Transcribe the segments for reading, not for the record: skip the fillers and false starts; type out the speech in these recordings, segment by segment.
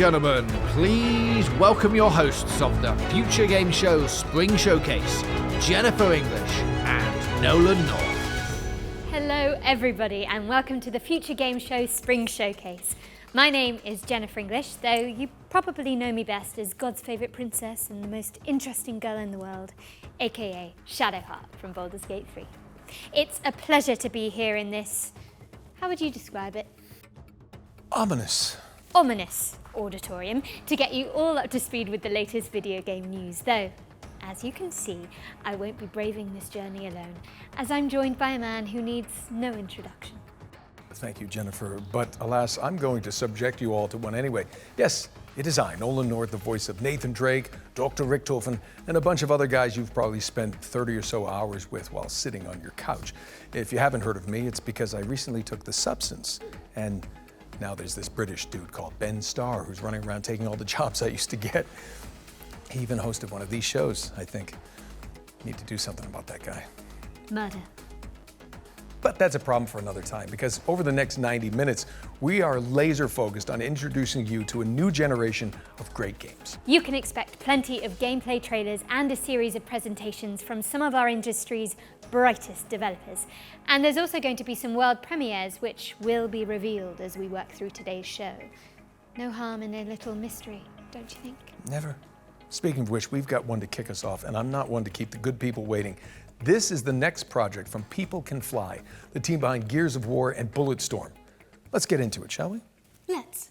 gentlemen, please welcome your hosts of the Future Game Show Spring Showcase, Jennifer English and Nolan North. Hello everybody and welcome to the Future Game Show Spring Showcase. My name is Jennifer English, though you probably know me best as God's favourite princess and the most interesting girl in the world, aka Shadowheart from Baldur's Gate 3. It's a pleasure to be here in this, how would you describe it? Ominous auditorium to get you all up to speed with the latest video game news, though, as you can see, I won't be braving this journey alone, as I'm joined by a man who needs no introduction. Thank you, Jennifer, but alas, I'm going to subject you all to one anyway. Yes, it is I, Nolan North, the voice of Nathan Drake, Dr. Richtofen, and a bunch of other guys you've probably spent 30 or so hours with while sitting on your couch. If you haven't heard of me, it's because I recently took the substance, and now there's this British dude called Ben Starr who's running around taking all the jobs I used to get. He even hosted one of these shows, I think. Need to do something about that guy. Murder. But that's a problem for another time, because over the next 90 minutes, we are laser focused on introducing you to a new generation of great games. You can expect plenty of gameplay trailers and a series of presentations from some of our industry's brightest developers. And there's also going to be some world premieres which will be revealed as we work through today's show. No harm in a little mystery, don't you think? Never. Speaking of which, we've got one to kick us off, and I'm not one to keep the good people waiting. This is the next project from People Can Fly, the team behind Gears of War and Bulletstorm. Let's get into it, shall we? Let's.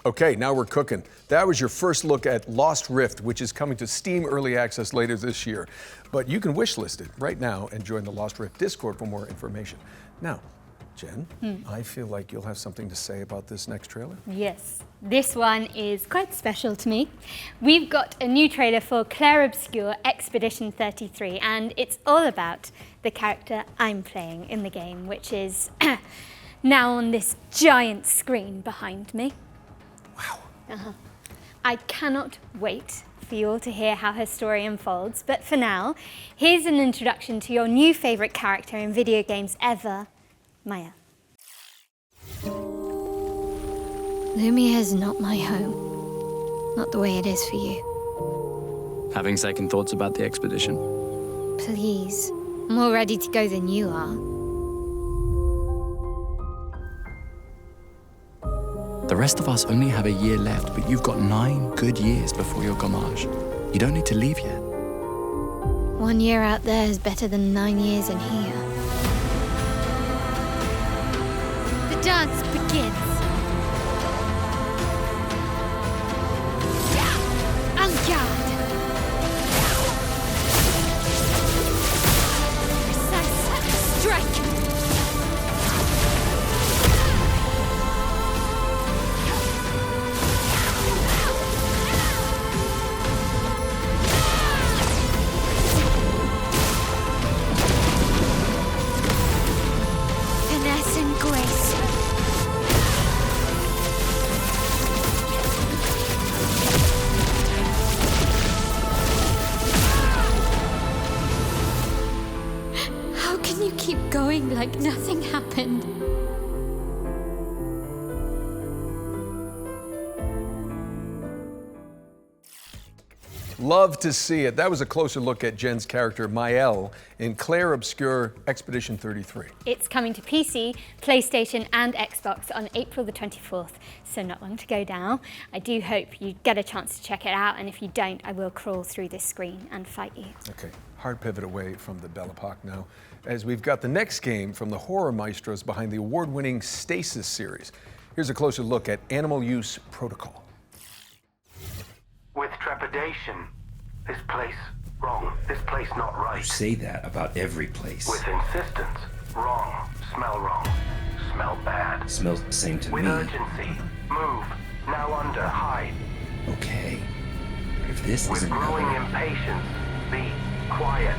Okay, now we're cooking. That was your first look at Lost Rift, which is coming to Steam Early Access later this year. But you can wishlist it right now and join the Lost Rift Discord for more information. Now, Jen, I feel like you'll have something to say about this next trailer. Yes, this one is quite special to me. We've got a new trailer for Clair Obscur Expedition 33, and it's all about the character I'm playing in the game, which is now on this giant screen behind me. Wow. I cannot wait for you all to hear how her story unfolds, but for now, here's an introduction to your new favourite character in video games ever, Maya. Lumia's not my home. Not the way it is for you. Having second thoughts about the expedition? Please, I'm more ready to go than you are. The rest of us only have a year left, but you've got 9 good years before your gommage. You don't need to leave yet. 1 year out there is better than 9 years in here. The dance begins. En garde. Precise strike. Like nothing happened. Love to see it. That was a closer look at Jen's character, Maëlle, in Clair Obscur Expedition 33. It's coming to PC, PlayStation and Xbox on April the 24th, so not long to go now. I do hope you get a chance to check it out, and if you don't, I will crawl through this screen and fight you. Okay, hard pivot away from the Belle Epoque now, as we've got the next game from the horror maestros behind the award-winning Stasis series. Here's a closer look at Animal Use Protocol. With trepidation. This place wrong. This place not right. You say that about every place. With insistence. Wrong. Smell wrong. Smell bad. Smells the same to With me. urgency. Move. Now under. Hide. Okay. But if this With isn't growing another... impatience. Be quiet.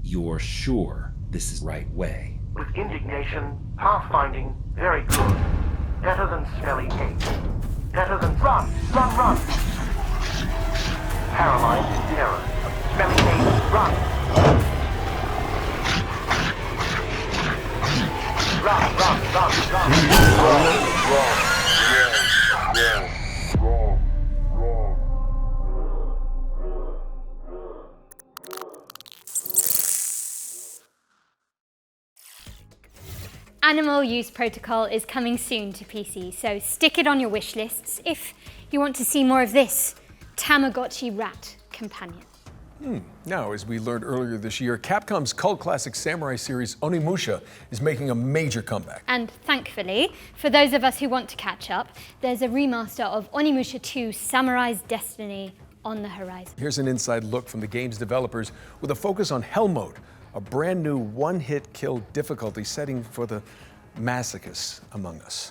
You're sure this is the right way? With indignation, pathfinding, very good. Better than smelly hate. Better than run, run, run. Paralyzed in terror. Smelly hate, run. Run, run, run, run. Animal Use Protocol is coming soon to PC, so stick it on your wish lists if you want to see more of this Tamagotchi rat companion. Now, as we learned earlier this year, Capcom's cult classic samurai series Onimusha is making a major comeback. And thankfully, for those of us who want to catch up, there's a remaster of Onimusha 2 Samurai's Destiny on the horizon. Here's an inside look from the game's developers with a focus on Hell Mode, a brand new one-hit kill difficulty setting for the masochists among us.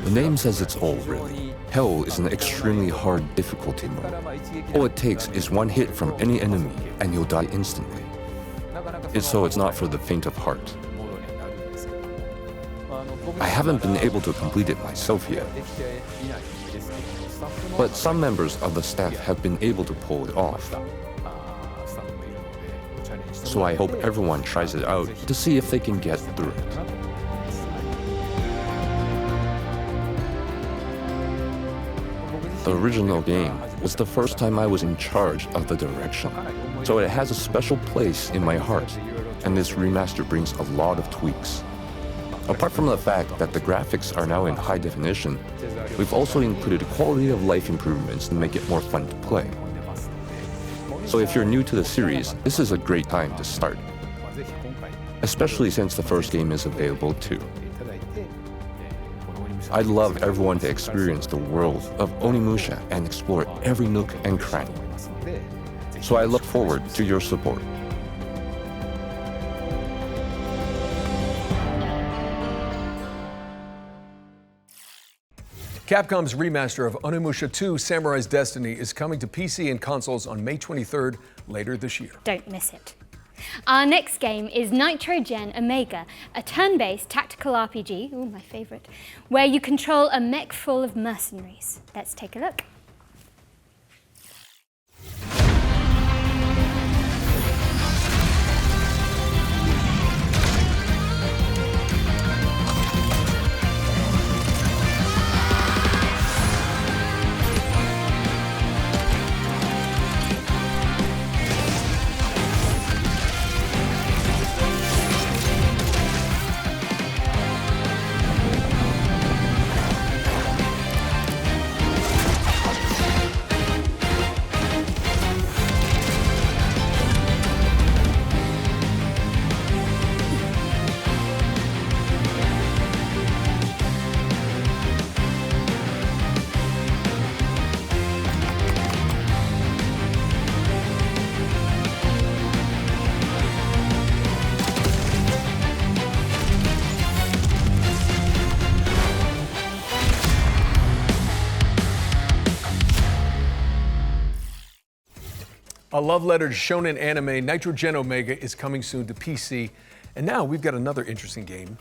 The name says it's all, really. Hell is an extremely hard difficulty mode. All it takes is one hit from any enemy, and you'll die instantly. So it's not for the faint of heart. I haven't been able to complete it myself yet. But some members of the staff have been able to pull it off. So I hope everyone tries it out to see if they can get through it. The original game was the first time I was in charge of the direction, so it has a special place in my heart, and this remaster brings a lot of tweaks. Apart from the fact that the graphics are now in high definition, we've also included quality of life improvements to make it more fun to play. So if you're new to the series, this is a great time to start, especially since the first game is available too. I'd love everyone to experience the world of Onimusha and explore every nook and cranny. So I look forward to your support. Capcom's remaster of Onimusha 2 Samurai's Destiny is coming to PC and consoles on May 23rd, later this year. Don't miss it. Our next game is Nitrogen Omega, a turn-based tactical RPG, ooh, my favorite, where you control a mech full of mercenaries. Let's take a look. A love letter to shonen anime, Nitrogen Omega is coming soon to PC. And now we've got another interesting game.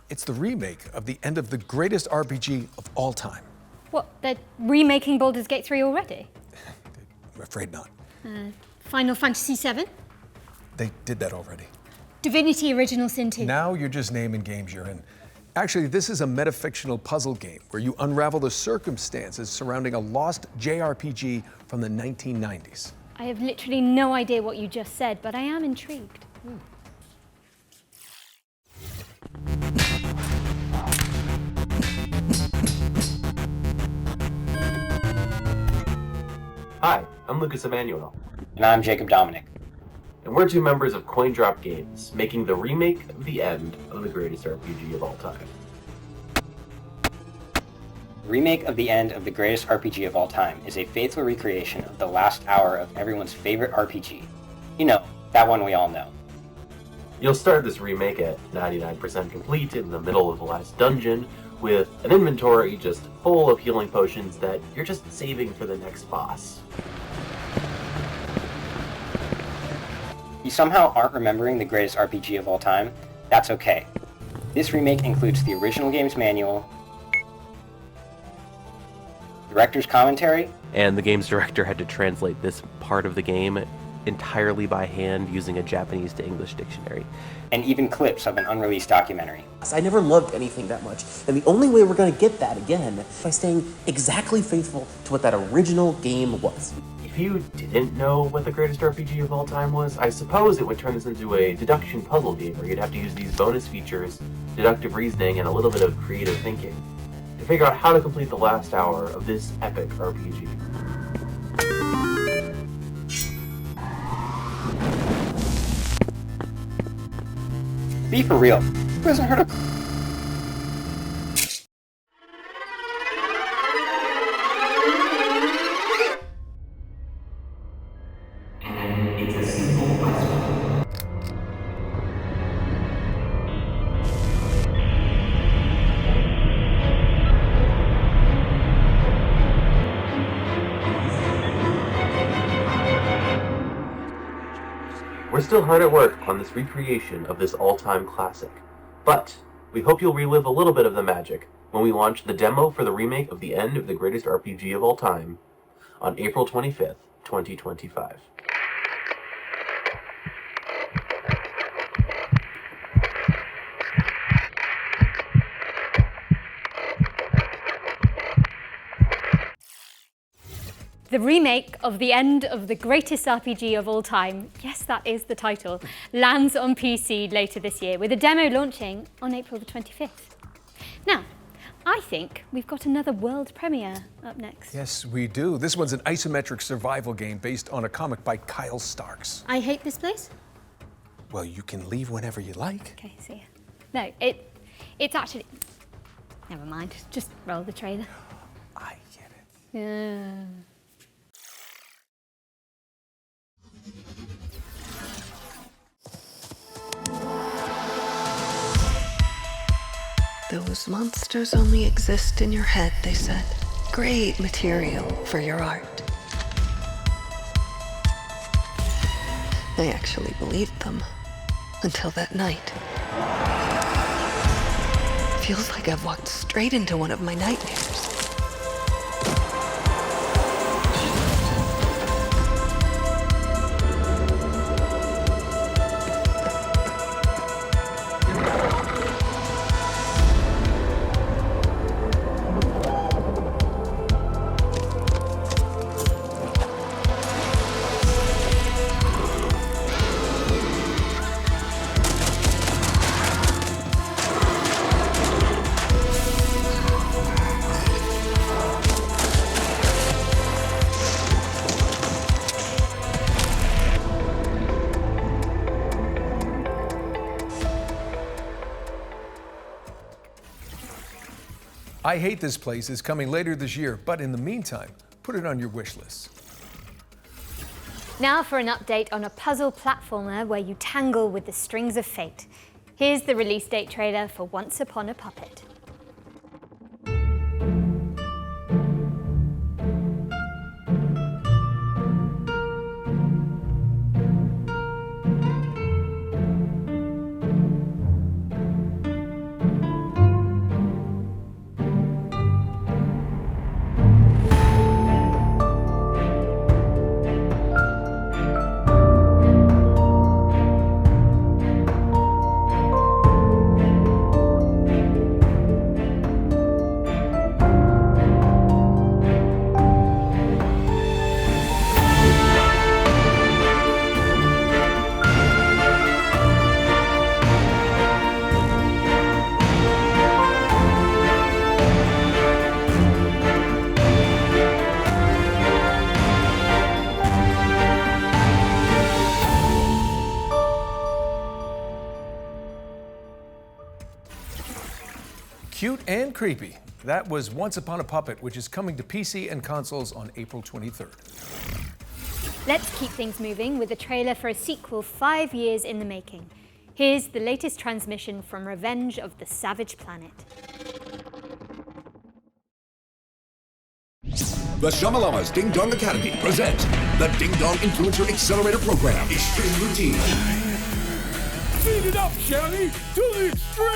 It's the remake of the end of the greatest RPG of all time. What, they're remaking Baldur's Gate 3 already? I'm afraid not. Final Fantasy VII? They did that already. Divinity Original Sin 2? Now you're just naming games you're in. Actually, this is a metafictional puzzle game where you unravel the circumstances surrounding a lost JRPG from the 1990s. I have literally no idea what you just said, but I am intrigued. Hi, I'm Lucas Emmanuel. And I'm Jacob Dominic. And we're two members of Coindrop Games, making the remake of the end of the greatest RPG of all time. Remake of the end of the greatest RPG of all time is a faithful recreation of the last hour of everyone's favorite RPG. You know, that one we all know. You'll start this remake at 99% complete in the middle of the last dungeon, with an inventory just full of healing potions that you're just saving for the next boss. You somehow aren't remembering the greatest RPG of all time? That's okay. This remake includes the original game's manual, director's commentary, and the game's director had to translate this part of the game entirely by hand using a Japanese to English dictionary. and even clips of an unreleased documentary. I never loved anything that much, and the only way we're going to get that again by staying exactly faithful to what that original game was. If you didn't know what the greatest RPG of all time was, I suppose it would turn this into a deduction puzzle game where you'd have to use these bonus features, deductive reasoning, and a little bit of creative thinking to figure out how to complete the last hour of this epic RPG. Be for real. Who hasn't heard of... We're still hard at work on this recreation of this all-time classic, but we hope you'll relive a little bit of the magic when we launch the demo for the remake of the end of the greatest RPG of all time on April 25th, 2025. The remake of the end of the greatest RPG of all time, yes, that is the title, lands on PC later this year with a demo launching on April the 25th. Now, I think we've got another world premiere up next. Yes, we do. This one's an isometric survival game based on a comic by Kyle Starks. I hate this place? Well, you can leave whenever you like. Okay, see ya. No, it's actually... Never mind, just roll the trailer. I get it. Yeah. Those monsters only exist in your head, they said. Great material for your art. I actually believed them. Until that night. Feels like I've walked straight into one of my nightmares. I Hate This Place is coming later this year, but in the meantime, put it on your wish list. Now for an update on a puzzle platformer where you tangle with the strings of fate. Here's the release date trailer for Once Upon a Puppet. Cute and creepy. That was Once Upon a Puppet, which is coming to PC and consoles on April 23rd. Let's keep things moving with a trailer for a sequel 5 years in the making. Here's the latest transmission from Revenge of the Savage Planet. The Shamalama's Ding Dong Academy presents the Ding Dong Influencer Accelerator Program, Extreme Routine. Speed it up, Shelly, to the extreme!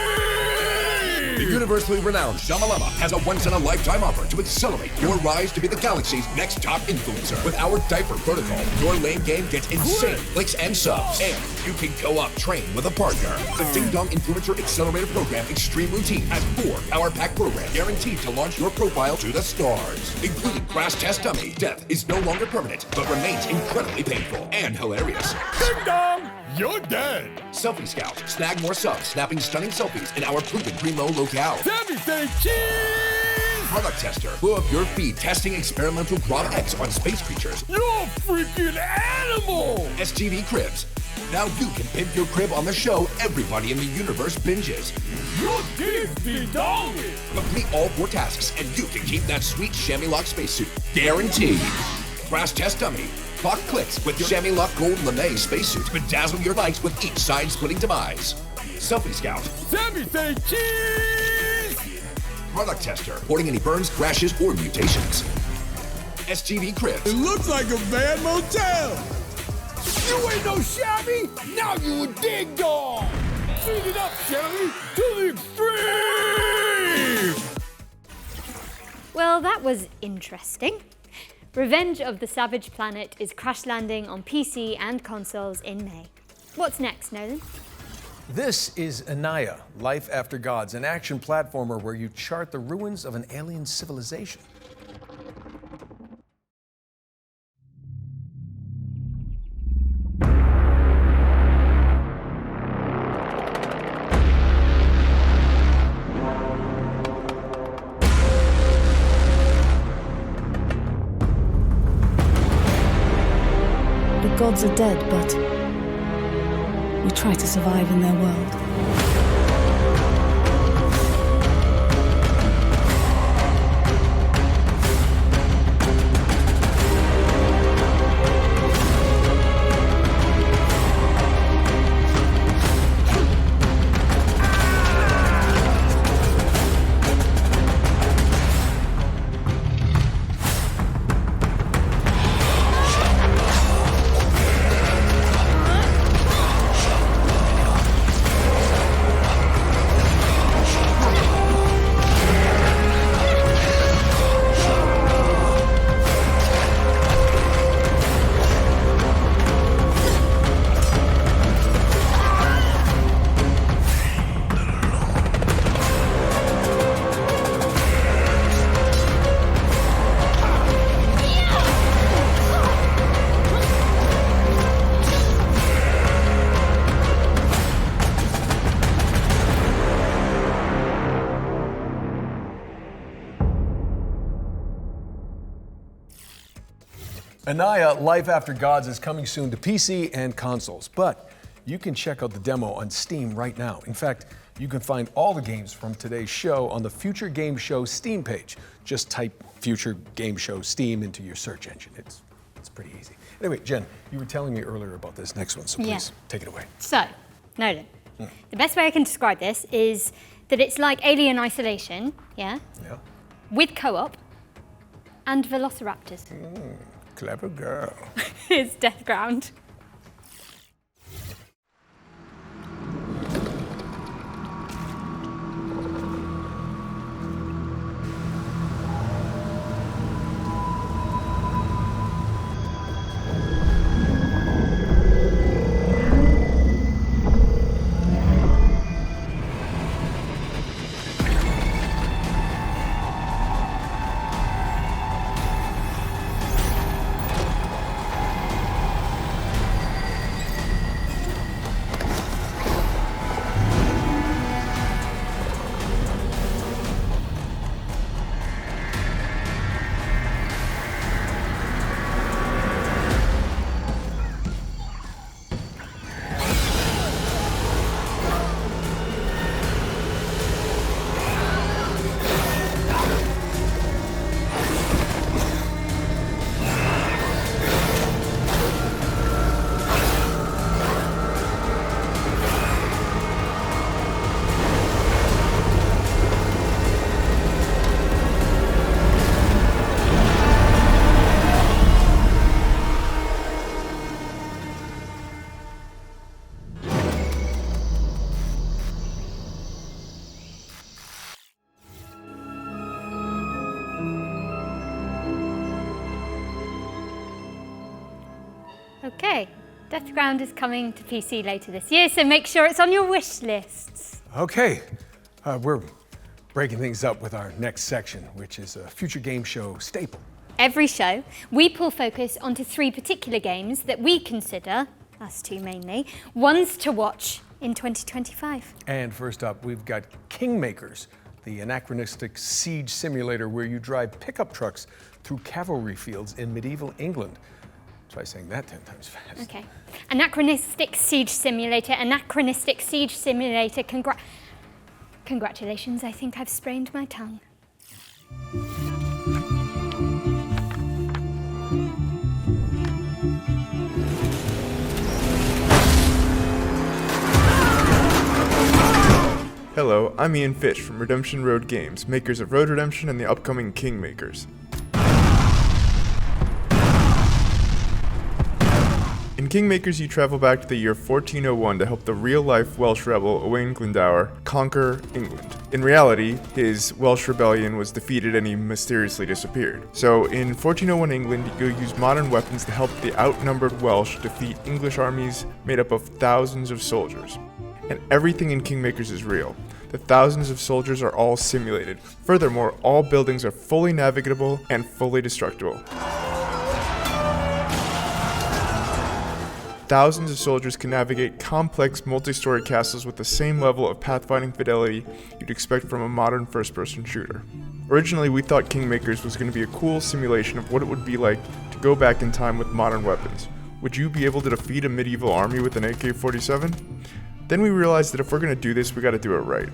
The universally renowned Shamalama has a once-in-a-lifetime offer to accelerate your rise to be the galaxy's next top influencer. With our diaper protocol, your lane game gets insane clicks and subs, and you can co-op train with a partner. The Ding Dong Influencer Accelerator Program Extreme Routine has 4 power-packed programs guaranteed to launch your profile to the stars, including Crash Test Dummy. Death is no longer permanent, but remains incredibly painful and hilarious. Ding Dong! You're dead! Selfie Scout. Snag more subs, snapping stunning selfies in our proven primo locale. Sammy say cheese! Product Tester. Blow up your feed testing experimental Grob X on space creatures. You're a freaking animal! STV Cribs. Now you can pimp your crib on the show everybody in the universe binges. Your dick's be dong! Complete all 4 tasks and you can keep that sweet chamois lock spacesuit. Guaranteed. Crash Test Dummy. Clock clicks with your chamois lock gold lame spacesuit. Bedazzle your likes with each side-splitting demise. Selfie Scout. Sammy say cheese! Product Tester. Reporting any burns, crashes, or mutations. STV Cribs. It looks like a bad motel! You ain't no shabby! Now you a ding dong! Speed it up, Shelly, to the extreme! Well, that was interesting. Revenge of the Savage Planet is crash landing on PC and consoles in May. What's next, Nolan? This is Annayia, Life After Gods, an action platformer where you chart the ruins of an alien civilization. The gods are dead, but we try to survive in their world. Annayia, Life After Gods is coming soon to PC and consoles, but you can check out the demo on Steam right now. In fact, you can find all the games from today's show on the Future Game Show Steam page. Just type Future Game Show Steam into your search engine. It's pretty easy. Anyway, Jen, you were telling me earlier about this next one, so please take it away. So, Nolan, the best way I can describe this is that it's like Alien Isolation, yeah? Yeah. With co-op and velociraptors. Clever girl. It's Deathground. Okay, Deathground is coming to PC later this year, so make sure it's on your wish lists. Okay, we're breaking things up with our next section, which is a future game show staple. Every show, we pull focus onto 3 particular games that we consider, us 2 mainly, ones to watch in 2025. And first up, we've got Kingmakers, the anachronistic siege simulator where you drive pickup trucks through cavalry fields in medieval England. Try saying that 10 times fast. Okay. Anachronistic siege simulator, Congratulations, I think I've sprained my tongue. Hello, I'm Ian Fish from Redemption Road Games, makers of Road Redemption and the upcoming Kingmakers. In Kingmakers, you travel back to the year 1401 to help the real-life Welsh rebel Owain Glendower conquer England. In reality, his Welsh rebellion was defeated and he mysteriously disappeared. So in 1401 England, you'll use modern weapons to help the outnumbered Welsh defeat English armies made up of thousands of soldiers. And everything in Kingmakers is real. The thousands of soldiers are all simulated. Furthermore, all buildings are fully navigable and fully destructible. Thousands of soldiers can navigate complex multi-story castles with the same level of pathfinding fidelity you'd expect from a modern first-person shooter. Originally, we thought Kingmakers was going to be a cool simulation of what it would be like to go back in time with modern weapons. Would you be able to defeat a medieval army with an AK-47? Then we realized that if we're going to do this, we got to do it right.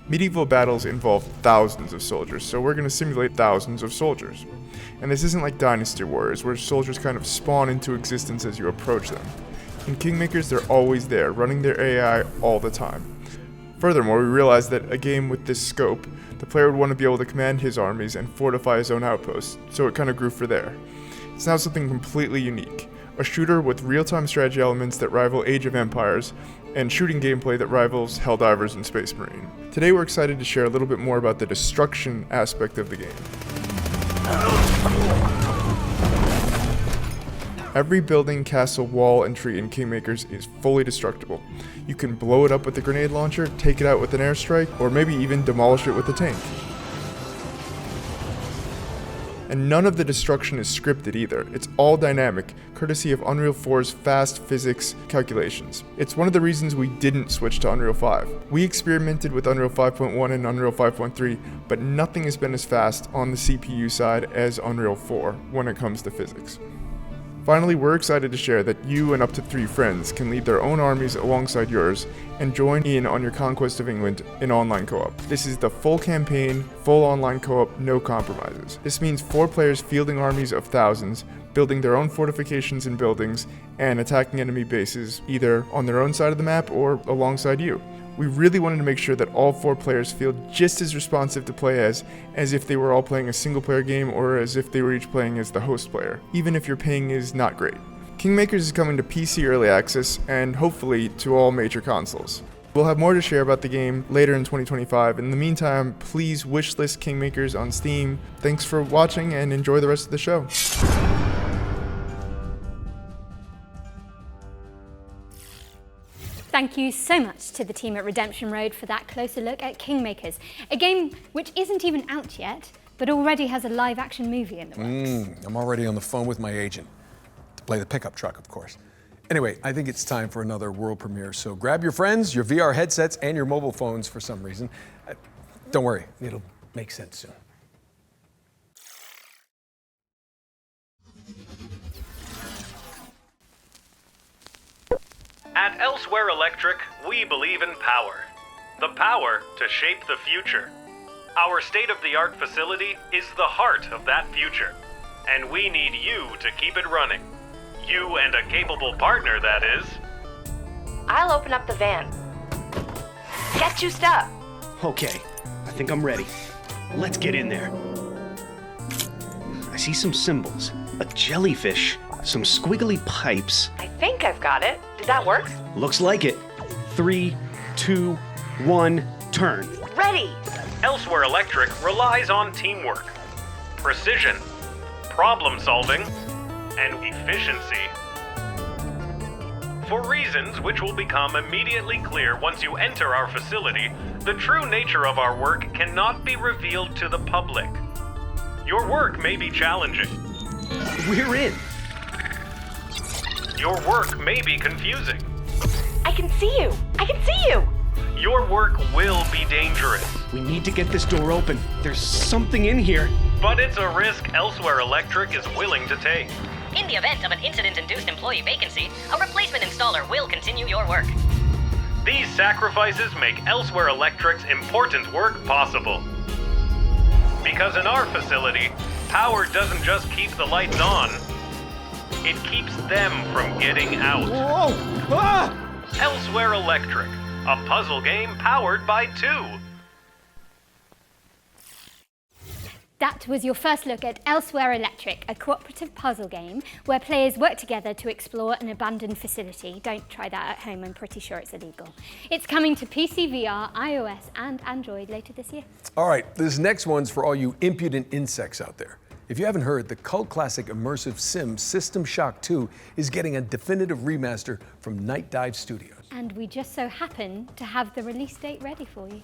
Medieval battles involve thousands of soldiers, so we're going to simulate thousands of soldiers. And this isn't like Dynasty Warriors, where soldiers kind of spawn into existence as you approach them. In Kingmakers, they're always there, running their AI all the time. Furthermore, we realized that a game with this scope, the player would want to be able to command his armies and fortify his own outposts, so it kind of grew for there. It's now something completely unique. A shooter with real-time strategy elements that rival Age of Empires, and shooting gameplay that rivals Helldivers and Space Marine. Today we're excited to share a little bit more about the destruction aspect of the game. Every building, castle, wall, and tree in Kingmakers is fully destructible. You can blow it up with a grenade launcher, take it out with an airstrike, or maybe even demolish it with a tank. And none of the destruction is scripted either. It's all dynamic, courtesy of Unreal 4's fast physics calculations. It's one of the reasons we didn't switch to Unreal 5. We experimented with Unreal 5.1 and Unreal 5.3, but nothing has been as fast on the CPU side as Unreal 4 when it comes to physics. Finally, we're excited to share that you and up to 3 friends can lead their own armies alongside yours and join in on your conquest of England in online co-op. This is the full campaign, full online co-op, no compromises. This means 4 players fielding armies of thousands, building their own fortifications and buildings, and attacking enemy bases either on their own side of the map or alongside you. We really wanted to make sure that all 4 players feel just as responsive to play as if they were all playing a single player game or as if they were each playing as the host player, even if your ping is not great. Kingmakers is coming to PC Early Access and hopefully to all major consoles. We'll have more to share about the game later in 2025. In the meantime, please wishlist Kingmakers on Steam. Thanks for watching and enjoy the rest of the show. Thank you so much to the team at Redemption Road for that closer look at Kingmakers, a game which isn't even out yet, but already has a live-action movie in the works. I'm already on the phone with my agent to play the pickup truck, of course. Anyway, I think it's time for another world premiere, so grab your friends, your VR headsets, and your mobile phones for some reason. Don't worry, it'll make sense soon. At Elsewhere Electric, we believe in power. The power to shape the future. Our state-of-the-art facility is the heart of that future, and we need you to keep it running. You and a capable partner, that is. I'll open up the van. Get juiced up. Okay, I think I'm ready. Let's get in there. I see some symbols, a jellyfish, some squiggly pipes. I think I've got it. Did that work? Looks like it. 3, 2, 1, turn. Ready! Elsewhere Electric relies on teamwork, precision, problem solving, and efficiency. For reasons which will become immediately clear once you enter our facility, the true nature of our work cannot be revealed to the public. Your work may be challenging. We're in. Your work may be confusing. I can see you! I can see you! Your work will be dangerous. We need to get this door open. There's something in here. But it's a risk Elsewhere Electric is willing to take. In the event of an incident-induced employee vacancy, a replacement installer will continue your work. These sacrifices make Elsewhere Electric's important work possible. Because in our facility, power doesn't just keep the lights on, it keeps them from getting out. Whoa! Ah! Elsewhere Electric, a puzzle game powered by 2. That was your first look at Elsewhere Electric, a cooperative puzzle game where players work together to explore an abandoned facility. Don't try that at home, I'm pretty sure it's illegal. It's coming to PC, VR, iOS and Android later this year. All right, this next one's for all you impudent insects out there. If you haven't heard, the cult classic immersive sim System Shock 2 is getting a definitive remaster from Night Dive Studios. And we just so happen to have the release date ready for you.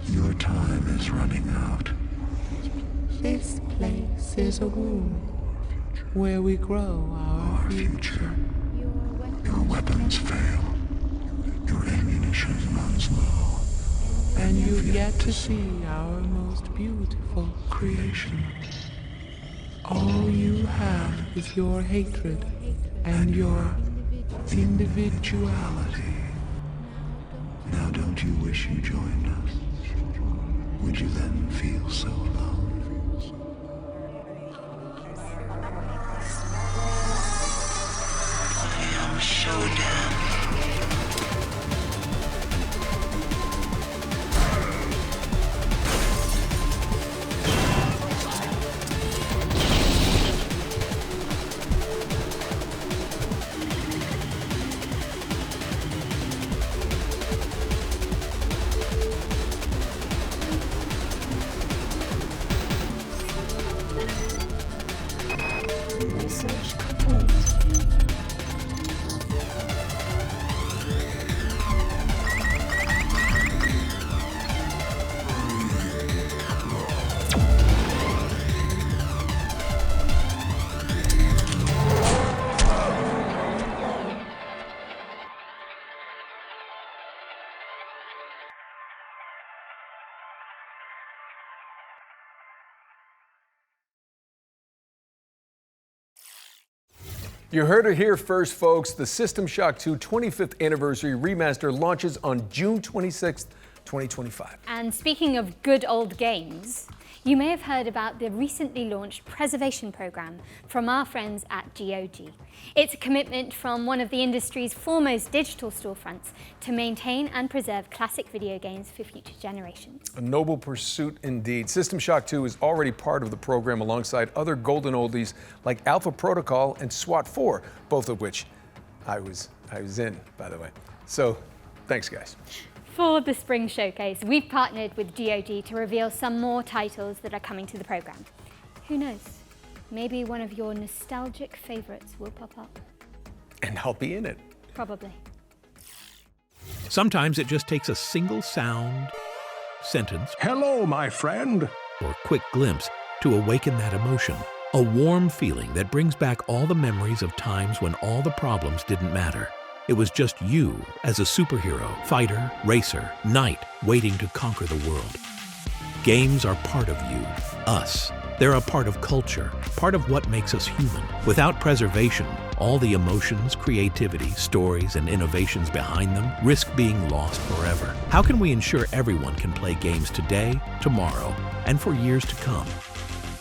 Your time is running out. This place is a womb where we grow our future. Your weapons fail. Your ammunition runs low. And you've yet to see our most beautiful creation. All you have is your hatred and your individuality. Now don't you wish you joined us? Would you then feel so alone? I am Showdown. You heard it here first, folks. The System Shock 2 25th Anniversary Remaster launches on June 26th, 2025. And speaking of good old games, you may have heard about the recently launched preservation program from our friends at GOG. It's a commitment from one of the industry's foremost digital storefronts to maintain and preserve classic video games for future generations. A noble pursuit indeed. System Shock 2 is already part of the program alongside other golden oldies like Alpha Protocol and SWAT 4, both of which I was in, by the way. So, thanks guys. For the Spring Showcase, we've partnered with GOG to reveal some more titles that are coming to the program. Who knows? Maybe one of your nostalgic favorites will pop up. And I'll be in it. Probably. Sometimes it just takes a single sound, sentence, hello, my friend, or quick glimpse to awaken that emotion. A warm feeling that brings back all the memories of times when all the problems didn't matter. It was just you as a superhero, fighter, racer, knight, waiting to conquer the world. Games are part of you, us. They're a part of culture, part of what makes us human. Without preservation, all the emotions, creativity, stories, and innovations behind them risk being lost forever. How can we ensure everyone can play games today, tomorrow, and for years to come?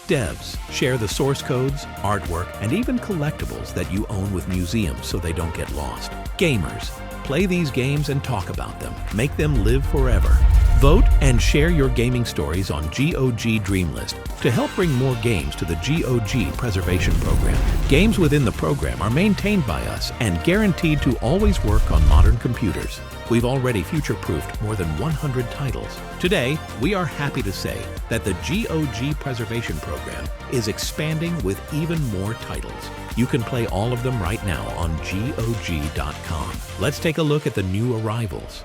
Devs, share the source codes, artwork, and even collectibles that you own with museums so they don't get lost. Gamers, play these games and talk about them. Make them live forever. Vote and share your gaming stories on GOG Dreamlist to help bring more games to the GOG Preservation Program. Games within the program are maintained by us and guaranteed to always work on modern computers. We've already future-proofed more than 100 titles. Today, we are happy to say that the GOG Preservation Program is expanding with even more titles. You can play all of them right now on GOG.com. Let's take a look at the new arrivals.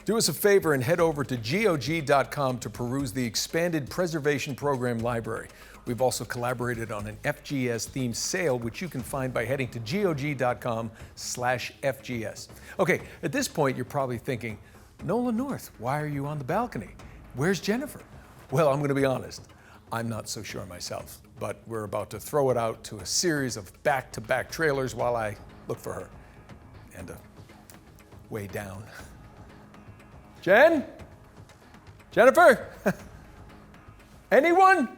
Do us a favor and head over to GOG.com to peruse the expanded Preservation Program library. We've also collaborated on an FGS-themed sale, which you can find by heading to GOG.com/FGS. Okay, at this point, you're probably thinking, Nolan North, why are you on the balcony? Where's Jennifer? Well, I'm going to be honest. I'm not so sure myself, but we're about to throw it out to a series of back-to-back trailers while I look for her. And way down. Jen? Jennifer? Anyone?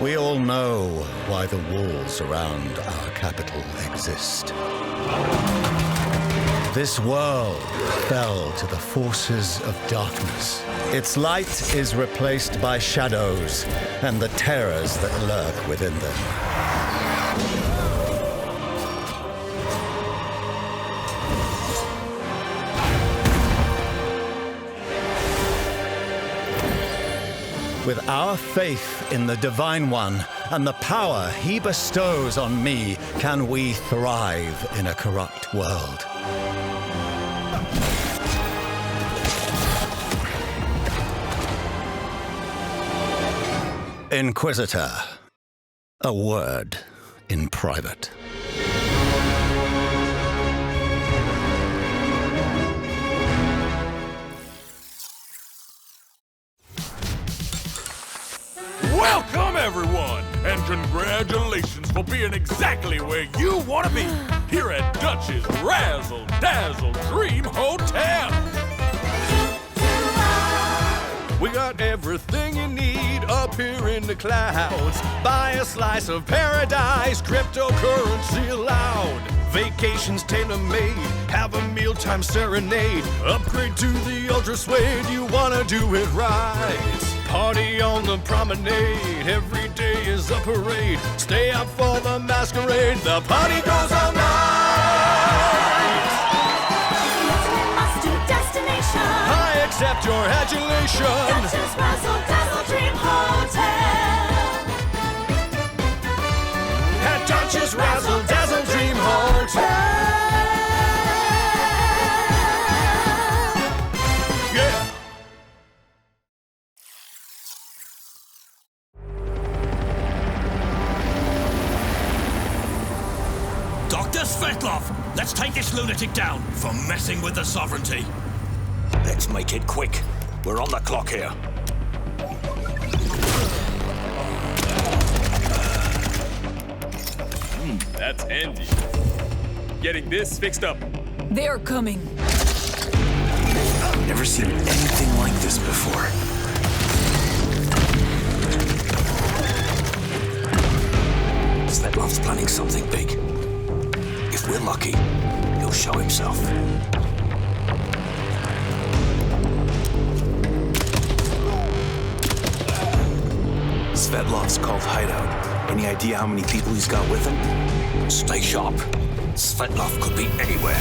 We all know why the walls around our capital exist. This world fell to the forces of darkness. Its light is replaced by shadows and the terrors that lurk within them. With our faith in the Divine One and the power he bestows on me, can we thrive in a corrupt world. Inquisitor, a word in private. Welcome, everyone, and congratulations for being exactly where you want to be, here at Dutch's Razzle Dazzle Dream Hotel. We got everything you need up here in the clouds. Buy a slice of paradise, cryptocurrency allowed. Vacations tailor-made, have a mealtime serenade. Upgrade to the ultra suede, you wanna do it right. Party on the promenade, every day is a parade. Stay out for the masquerade, the party goes all night. Master destination. I accept your adulation. Dutch's Razzle Dazzle Dream Hotel. At Dutch's Razzle Dazzle Dream Hotel. Yeah. Dr. Svetlov, let's take this lunatic down for messing with the sovereignty. Let's make it quick. We're on the clock here. That's handy. Getting this fixed up. They're coming. I've never seen anything like this before. Svetlov's planning something big. If we're lucky, he'll show himself. Svetlov's called hideout. Any idea how many people he's got with him? Stay sharp. Svetlov could be anywhere.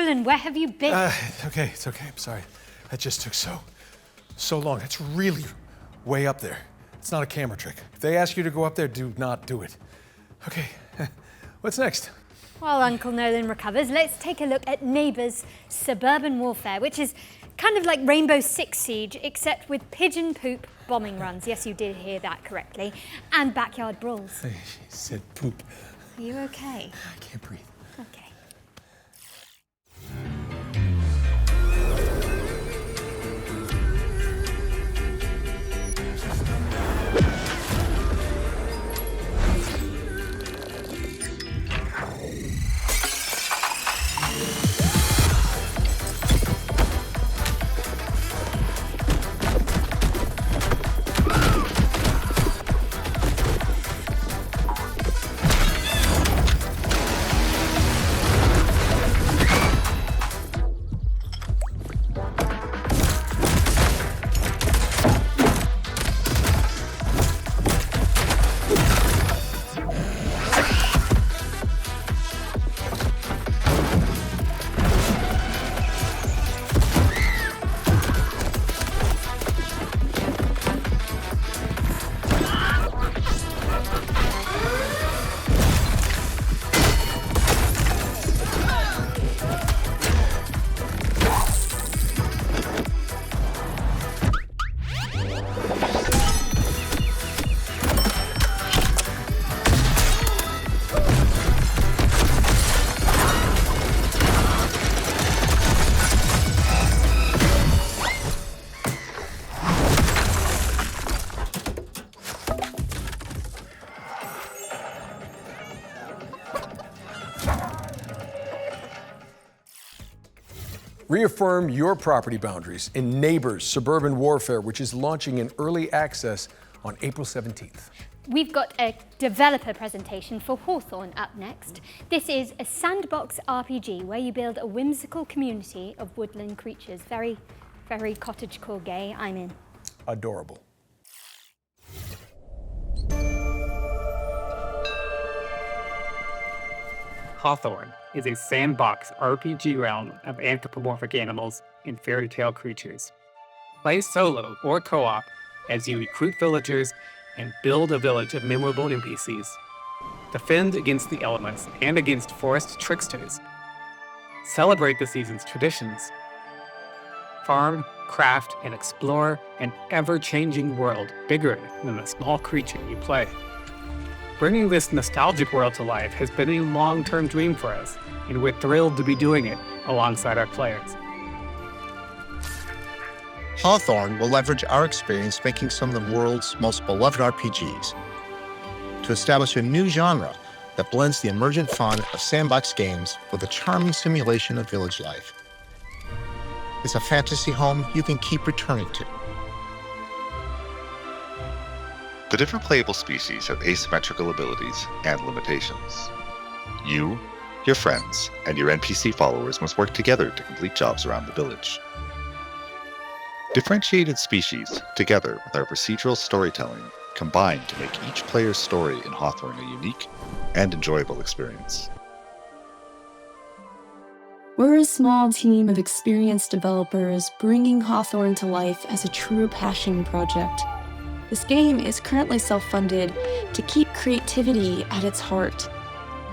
Nolan, where have you been? It's okay. I'm sorry. That just took so long. It's really way up there. It's not a camera trick. If they ask you to go up there, do not do it. Okay, what's next? While Uncle Nolan recovers, let's take a look at Neighbours Suburban Warfare, which is kind of like Rainbow Six Siege, except with pigeon poop bombing runs. Yes, you did hear that correctly. And backyard brawls. She said poop. Are you okay? I can't breathe. Okay. Reaffirm your property boundaries in Neighbours Suburban Warfare, which is launching in early access on April 17th. We've got a developer presentation for Hawthorn up next. This is a sandbox RPG where you build a whimsical community of woodland creatures. Very, very cottagecore gay. I'm in. Adorable. Hawthorn is a sandbox RPG realm of anthropomorphic animals and fairy tale creatures. Play solo or co-op as you recruit villagers and build a village of memorable NPCs. Defend against the elements and against forest tricksters. Celebrate the season's traditions. Farm, craft, and explore an ever-changing world bigger than the small creature you play. Bringing this nostalgic world to life has been a long-term dream for us, and we're thrilled to be doing it alongside our players. Hawthorn will leverage our experience making some of the world's most beloved RPGs to establish a new genre that blends the emergent fun of sandbox games with a charming simulation of village life. It's a fantasy home you can keep returning to. The different playable species have asymmetrical abilities and limitations. You, your friends, and your NPC followers must work together to complete jobs around the village. Differentiated species, together with our procedural storytelling, combine to make each player's story in Hawthorn a unique and enjoyable experience. We're a small team of experienced developers bringing Hawthorn to life as a true passion project. This game is currently self-funded to keep creativity at its heart.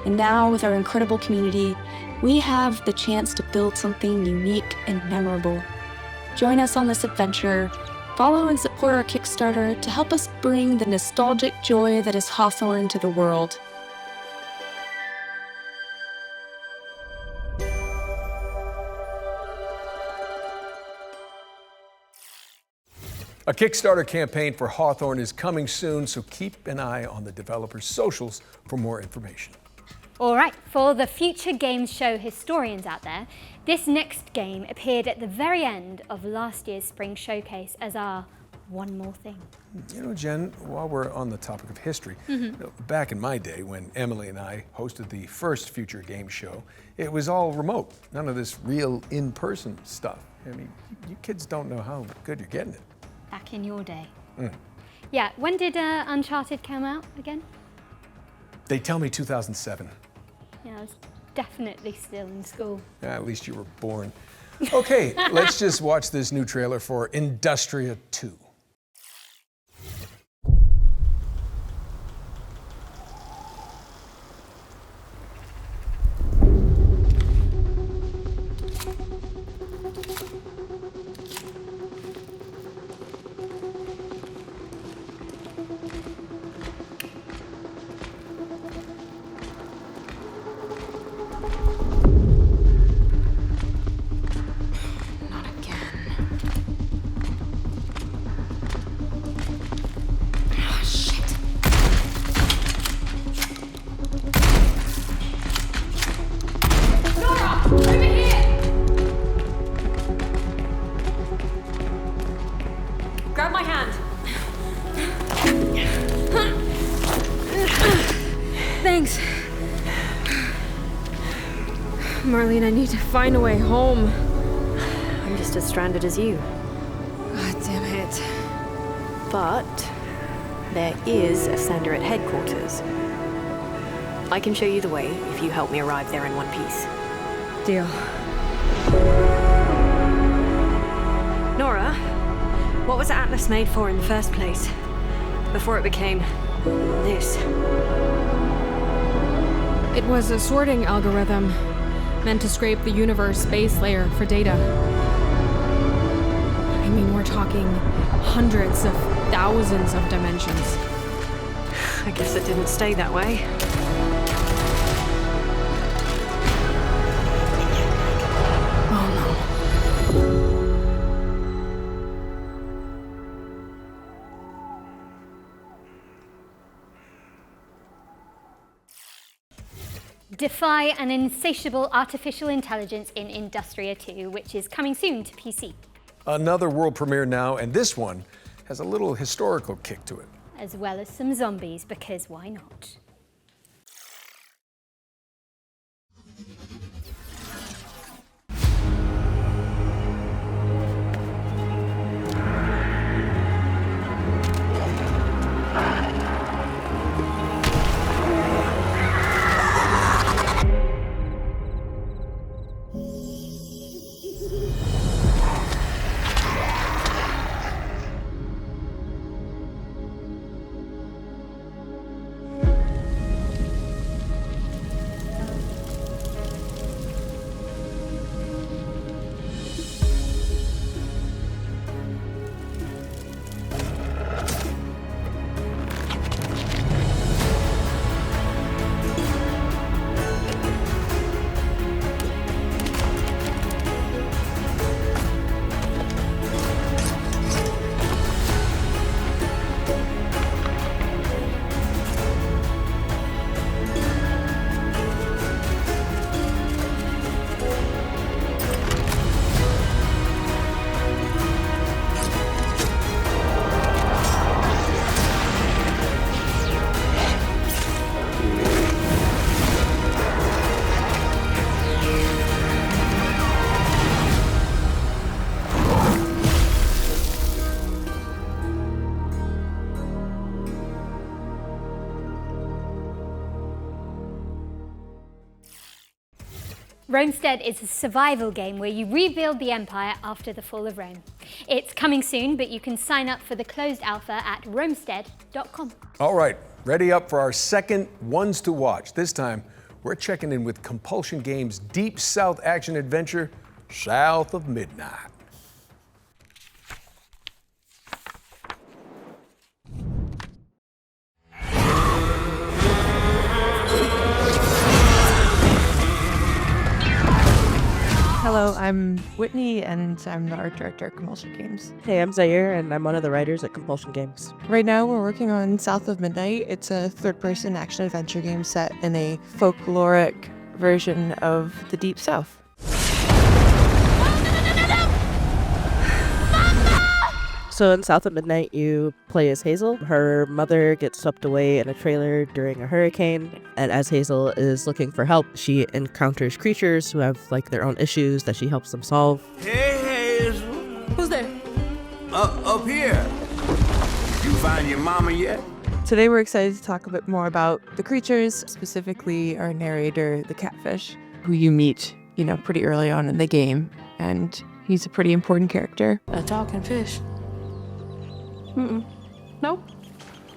And now, with our incredible community, we have the chance to build something unique and memorable. Join us on this adventure. Follow and support our Kickstarter to help us bring the nostalgic joy that is Hawthorn to the world. A Kickstarter campaign for Hawthorn is coming soon, so keep an eye on the developers' socials for more information. All right, for the future games show historians out there, this next game appeared at the very end of last year's spring showcase as our one more thing. You know, Jen, while we're on the topic of history, back in my day when Emily and I hosted the first future game show, it was all remote. None of this real in-person stuff. I mean, you kids don't know how good you're getting it. Back in your day. Yeah, when did Uncharted come out again? They tell me 2007. Yeah, definitely still in school. At least you were born. Okay, let's just watch this new trailer for Industria 2. Grab my hand. Thanks. Marlene, I need to find a way home. I'm just as stranded as you. God damn it. But there is a sender at headquarters. I can show you the way if you help me arrive there in one piece. Deal. Nora, what was Atlas made for in the first place? Before it became this? It was a sorting algorithm meant to scrape the universe base layer for data. I mean, we're talking hundreds of thousands of dimensions. I guess it didn't stay that way. Defy an insatiable artificial intelligence in Industria 2, which is coming soon to PC. Another world premiere now, and this one has a little historical kick to it. As well as some zombies, because why not? Romestead is a survival game where you rebuild the empire after the fall of Rome. It's coming soon, but you can sign up for the closed alpha at romestead.com. All right, ready up for our second Ones to Watch. This time, we're checking in with Compulsion Games' Deep South action adventure, South of Midnight. Hello, I'm Whitney, and I'm the art director at Compulsion Games. Hey, I'm Zaire, and I'm one of the writers at Compulsion Games. Right now, we're working on South of Midnight. It's a third-person action-adventure game set in a folkloric version of the Deep South. So in South of Midnight, you play as Hazel. Her mother gets swept away in a trailer during a hurricane, and as Hazel is looking for help, she encounters creatures who have like their own issues that she helps them solve. Hey, Hazel. Who's there? Up here. You find your mama yet? Today, we're excited to talk a bit more about the creatures, specifically our narrator, the catfish. who you meet, pretty early on in the game, and he's a pretty important character. A talking fish? Nope.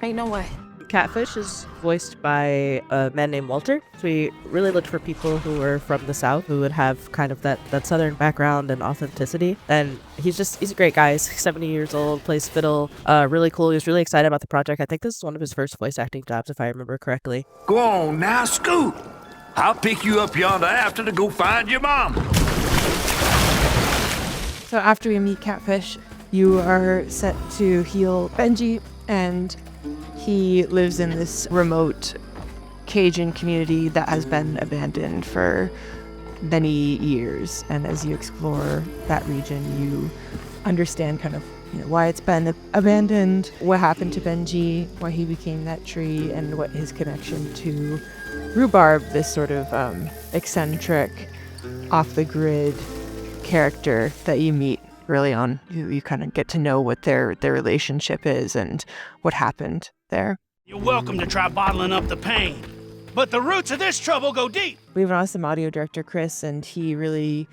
Ain't no way. Catfish is voiced by a man named Walter. So we really looked for people who were from the South, who would have kind of that southern background and authenticity. And he's a great guy. He's 70 years old, plays fiddle, really cool. He was really excited about the project. I think this is one of his first voice acting jobs, if I remember correctly. Go on now, scoot. I'll pick you up yonder after to go find your mom. So after you meet Catfish, you are set to heal Benji, and he lives in this remote Cajun community that has been abandoned for many years. And as you explore that region, you understand kind of why it's been abandoned, what happened to Benji, why he became that tree, and what his connection to Rhubarb, this sort of eccentric, off-the-grid character that you meet early on. You kind of get to know what their relationship is and what happened there. You're welcome to try bottling up the pain, but the roots of this trouble go deep. We have an awesome audio director, Chris, and he really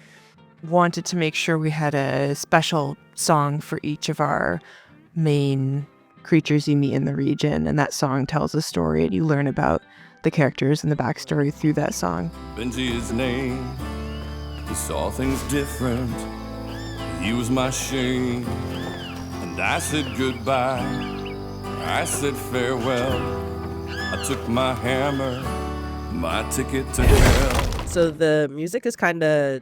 wanted to make sure we had a special song for each of our main creatures you meet in the region, and that song tells a story, and you learn about the characters and the backstory through that song. Benji, his name, he saw things different. He was my shame, and I said goodbye. I said farewell. I took my hammer, my ticket to hell. So the music is kind of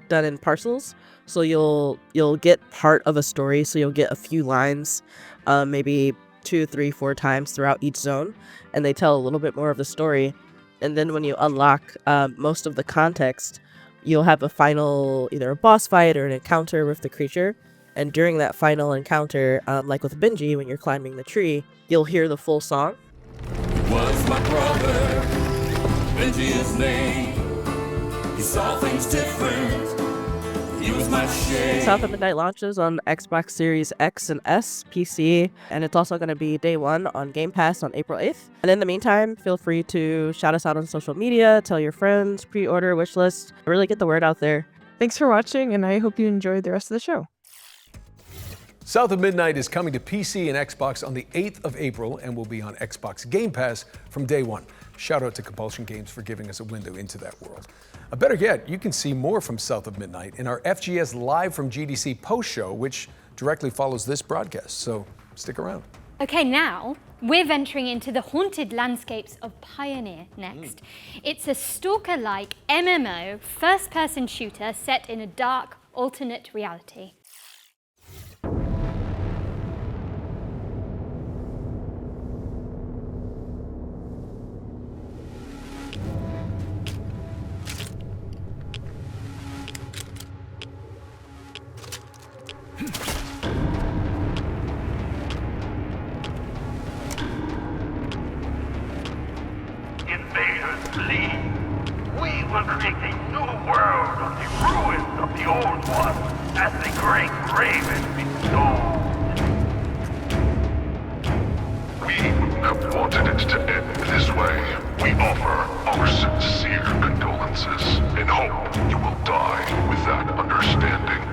done in parcels. So you'll get part of a story. So you'll get a few lines, maybe 2, 3, 4 times throughout each zone, and they tell a little bit more of the story. And then when you unlock most of the context, you'll have a final, either a boss fight or an encounter with the creature. And during that final encounter, like with Benji, when you're climbing the tree, you'll hear the full song. Was my brother, Benji his name. He saw things different. He was my shade. South of Midnight launches on Xbox Series X and S, PC, and it's also going to be day 1 on Game Pass on April 8th. And in the meantime, feel free to shout us out on social media, tell your friends, pre-order, wishlist, really get the word out there. Thanks for watching, and I hope you enjoyed the rest of the show. South of Midnight is coming to PC and Xbox on the 8th of April and will be on Xbox Game Pass from day 1. Shout out to Compulsion Games for giving us a window into that world. Better yet, you can see more from South of Midnight in our FGS Live from GDC post show, which directly follows this broadcast, so stick around. Okay, now we're venturing into the haunted landscapes of Pioneer next. It's a stalker-like MMO first-person shooter set in a dark, alternate reality. Invaders flee. We will create a new world on the ruins of the old one as the great Rave bestowed. We have wanted it to end this way. We offer our sincere condolences and hope you will die with that understanding.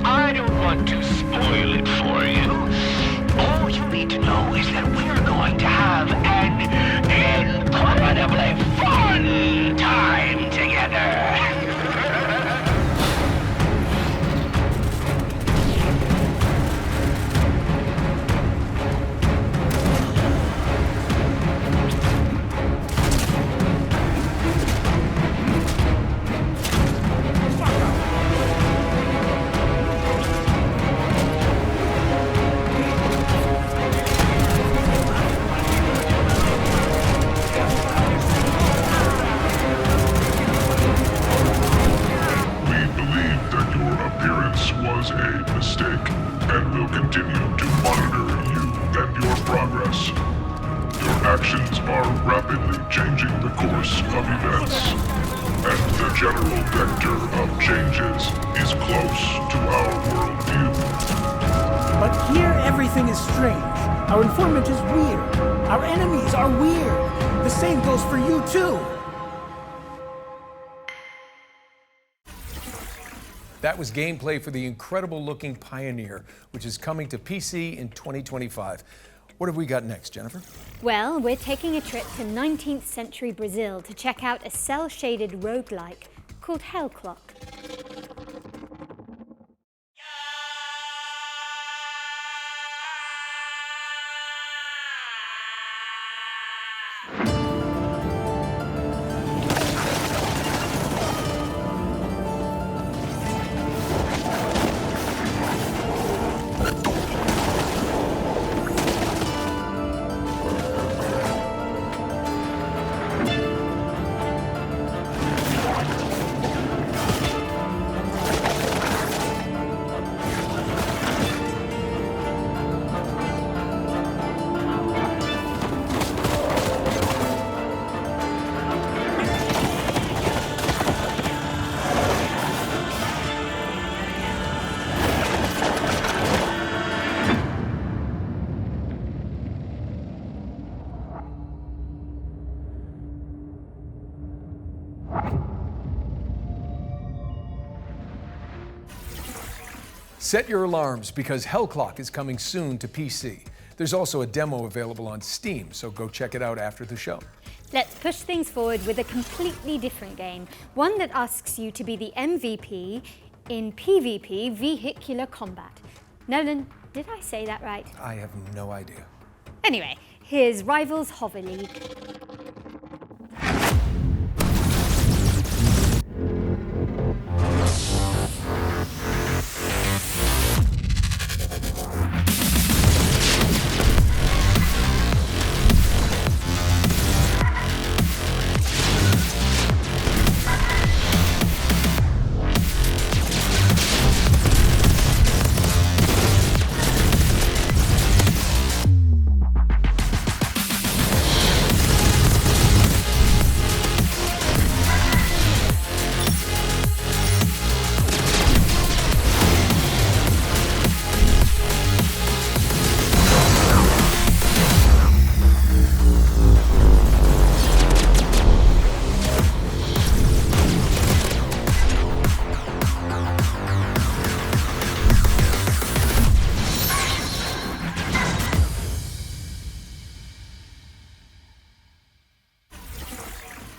I don't want to spoil it for you. All you need to know is that we're going to have an incredibly fun time together. Was a mistake, and will continue to monitor you and your progress. Your actions are rapidly changing the course of events, and the general vector of changes is close to our worldview. But here everything is strange. Our informant is weird. Our enemies are weird. The same goes for you, too. That was gameplay for the incredible-looking Pioneer, which is coming to PC in 2025. What have we got next, Jennifer? Well, we're taking a trip to 19th century Brazil to check out a cel-shaded roguelike called Hell Clock. Set your alarms because Hell Clock is coming soon to PC. There's also a demo available on Steam, so go check it out after the show. Let's push things forward with a completely different game, one that asks you to be the MVP in PvP vehicular combat. Nolan, did I say that right? I have no idea. Anyway, here's Rivals Hover League.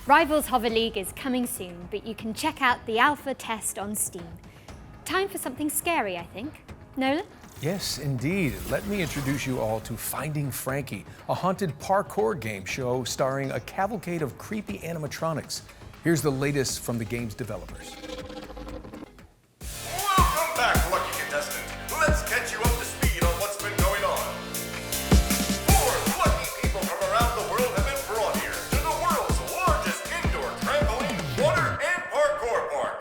Rivals Hover League is coming soon, but you can check out the alpha test on Steam. Time for something scary, I think. Nolan? Yes, indeed. Let me introduce you all to Finding Frankie, a haunted parkour game show starring a cavalcade of creepy animatronics. Here's the latest from the game's developers. Welcome back, lucky contestant. Let's catch you up to speed on what's been going on. 4 lucky people from around the world have been brought here to the world's largest indoor trampoline, water, and parkour park.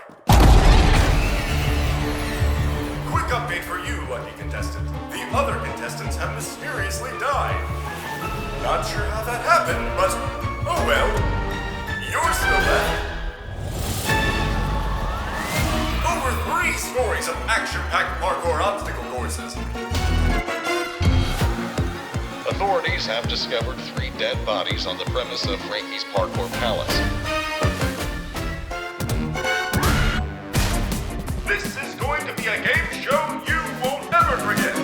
Quick update for you, lucky contestant. The other contestants have mysteriously died. Not sure how that happened, but oh well. You're still left. Over 3 stories of action-packed parkour obstacle courses. Authorities have discovered 3 dead bodies on the premise of Frankie's Parkour Palace. This is going to be a game show you won't ever forget.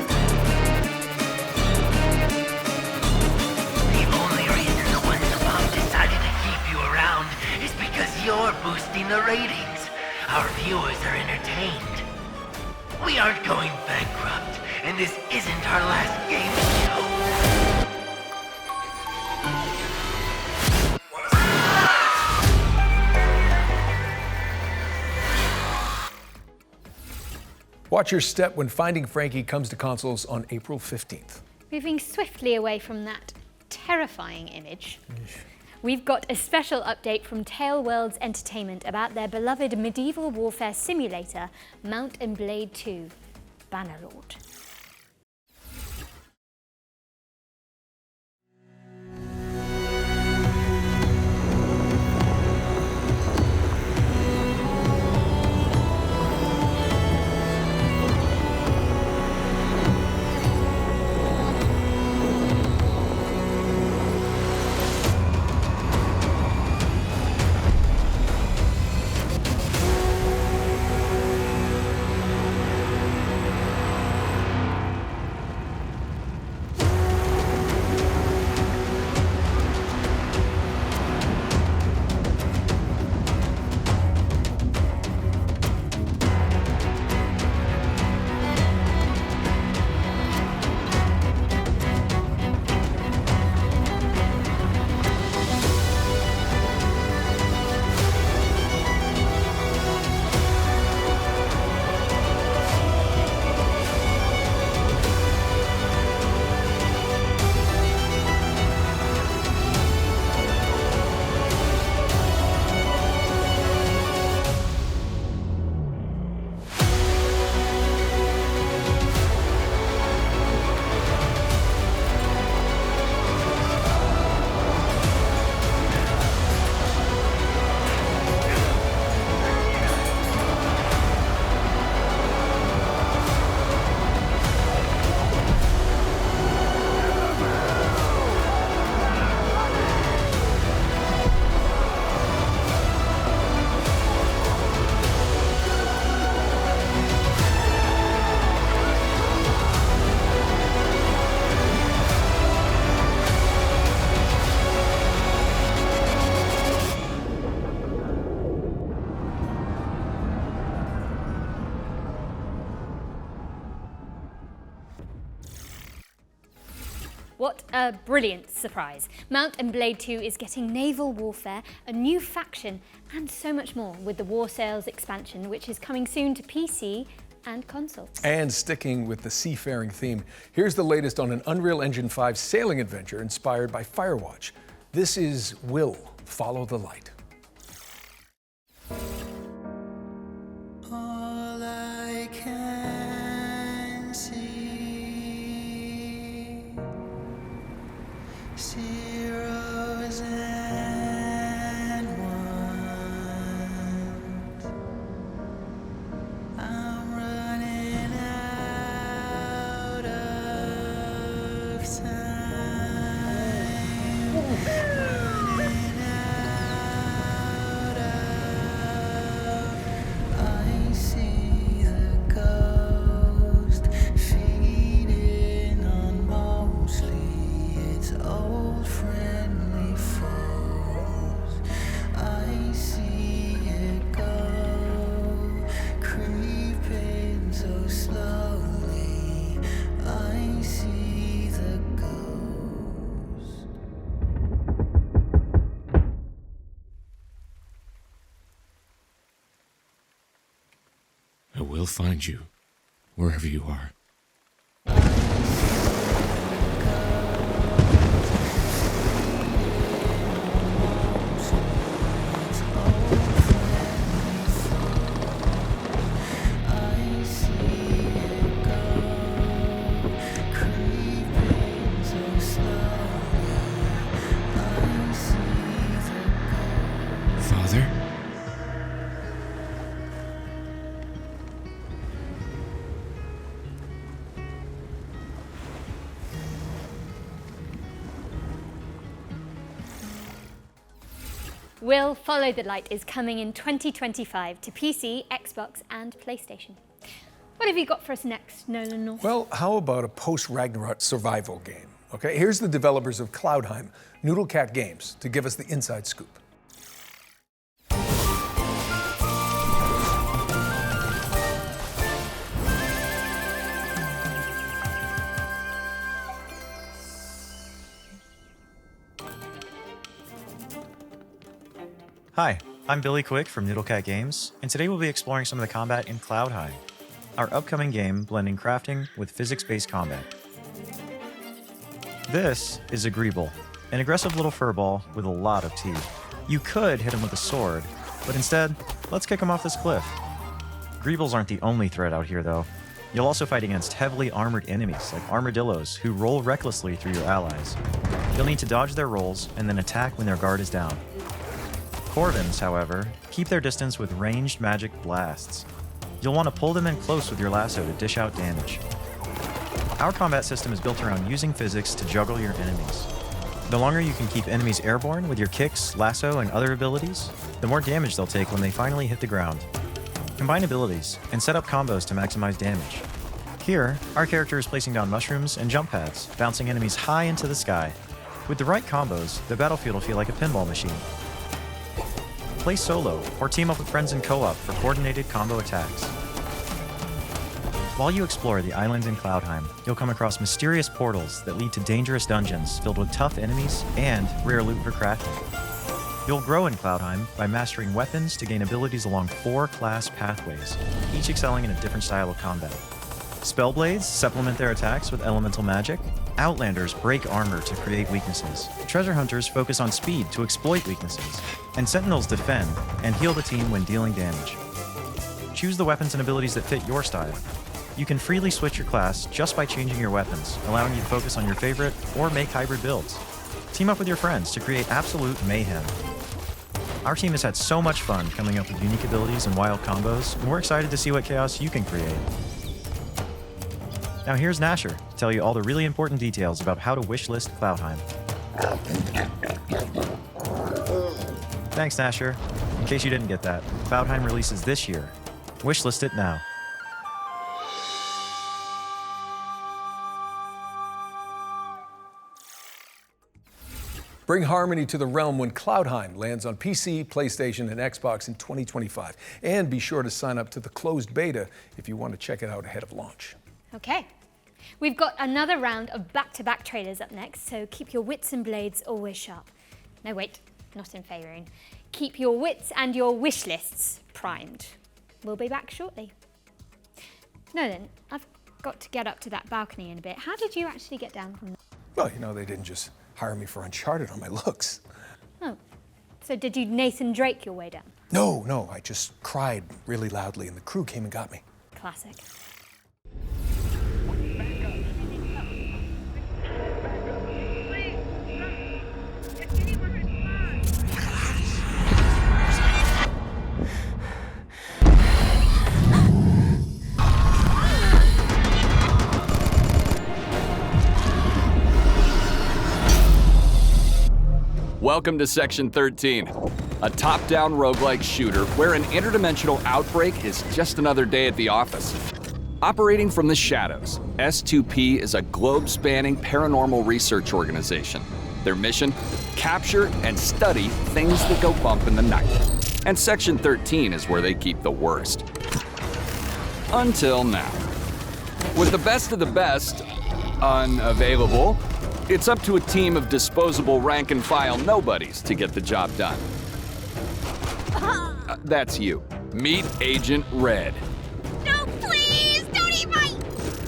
The only reason the ones above decided to keep you around is because you're boosting the ratings. Our viewers are entertained. We aren't going bankrupt, and this isn't our last game show. Watch your step when Finding Frankie comes to consoles on April 15th. Moving swiftly away from that terrifying image, we've got a special update from Tale Worlds Entertainment about their beloved medieval warfare simulator, Mount and Blade 2, Bannerlord. What a brilliant surprise. Mount and Blade 2 is getting naval warfare, a new faction, and so much more with the War Sails expansion, which is coming soon to PC and consoles. And sticking with the seafaring theme, here's the latest on an Unreal Engine 5 sailing adventure inspired by Firewatch. This is Will Follow the Light. All I can see, zeros and ones. I'm running out of time. Running out of. I see the ghost feeding on mostly its old friendly foes. I see it go, creeping so slowly. I see the ghost. I will find you, wherever you are. I see it go, creeping so slowly. I see the Father? Will Follow the Light is coming in 2025 to PC, Xbox, and PlayStation. What have you got for us next, Nolan North? Well, how about a post-Ragnarok survival game? Okay, here's the developers of Cloudheim, Noodlecat Games, to give us the inside scoop. Hi, I'm Billy Quick from Noodlecat Games, and today we'll be exploring some of the combat in Cloudheim, our upcoming game blending crafting with physics-based combat. This is a Greeble, an aggressive little furball with a lot of teeth. You could hit him with a sword, but instead, let's kick him off this cliff. Greebles aren't the only threat out here, though. You'll also fight against heavily armored enemies like armadillos who roll recklessly through your allies. You'll need to dodge their rolls and then attack when their guard is down. Corvins, however, keep their distance with ranged magic blasts. You'll want to pull them in close with your lasso to dish out damage. Our combat system is built around using physics to juggle your enemies. The longer you can keep enemies airborne with your kicks, lasso, and other abilities, the more damage they'll take when they finally hit the ground. Combine abilities and set up combos to maximize damage. Here, our character is placing down mushrooms and jump pads, bouncing enemies high into the sky. With the right combos, the battlefield will feel like a pinball machine. Play solo, or team up with friends in co-op for coordinated combo attacks. While you explore the islands in Cloudheim, you'll come across mysterious portals that lead to dangerous dungeons filled with tough enemies and rare loot for crafting. You'll grow in Cloudheim by mastering weapons to gain abilities along 4 class pathways, each excelling in a different style of combat. Spellblades supplement their attacks with elemental magic. Outlanders break armor to create weaknesses. Treasure hunters focus on speed to exploit weaknesses. And sentinels defend and heal the team when dealing damage. Choose the weapons and abilities that fit your style. You can freely switch your class just by changing your weapons, allowing you to focus on your favorite or make hybrid builds. Team up with your friends to create absolute mayhem. Our team has had so much fun coming up with unique abilities and wild combos, and we're excited to see what chaos you can create. Now here's Nasher to tell you all the really important details about how to wishlist Cloudheim. Thanks, Nasher. In case you didn't get that, Cloudheim releases this year. Wishlist it now. Bring harmony to the realm when Cloudheim lands on PC, PlayStation, and Xbox in 2025. And be sure to sign up to the closed beta if you want to check it out ahead of launch. Okay. We've got another round of back-to-back trailers up next, so keep your wits and blades always sharp. No, wait, not in Faerun. Keep your wits and your wish lists primed. We'll be back shortly. Nolan, I've got to get up to that balcony in a bit. How did you actually get down from there? Well, you know, they didn't just hire me for Uncharted on my looks. Oh, so did you Nathan Drake your way down? No, I just cried really loudly and the crew came and got me. Classic. Welcome to Section 13, a top-down roguelike shooter where an interdimensional outbreak is just another day at the office. Operating from the shadows, S2P is a globe-spanning paranormal research organization. Their mission? Capture and study things that go bump in the night. And Section 13 is where they keep the worst. Until now. With the best of the best unavailable, it's up to a team of disposable rank-and-file nobodies to get the job done. That's you. Meet Agent Red. No, please! Don't eat my...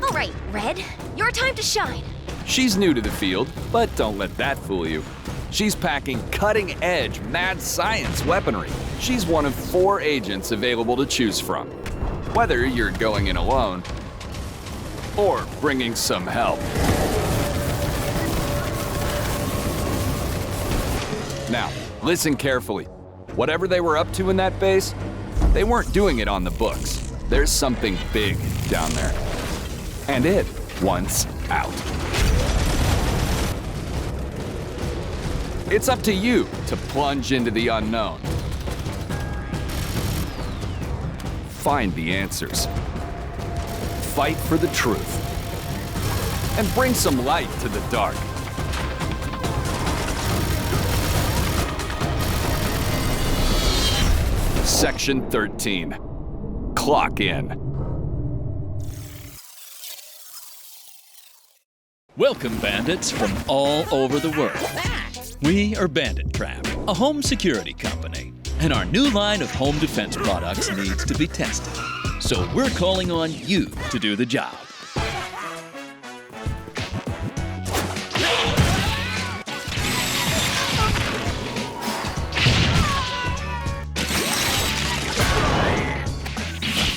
All right, Red. Your time to shine. She's new to the field, but don't let that fool you. She's packing cutting-edge mad science weaponry. She's one of 4 agents available to choose from. Whether you're going in alone or bringing some help. Now, listen carefully. Whatever they were up to in that base, they weren't doing it on the books. There's something big down there. And it wants out. It's up to you to plunge into the unknown. Find the answers. Fight for the truth. And bring some light to the dark. Section 13. Clock in. Welcome, bandits from all over the world. We are Bandit Trap, a home security company, and our new line of home defense products needs to be tested. So we're calling on you to do the job.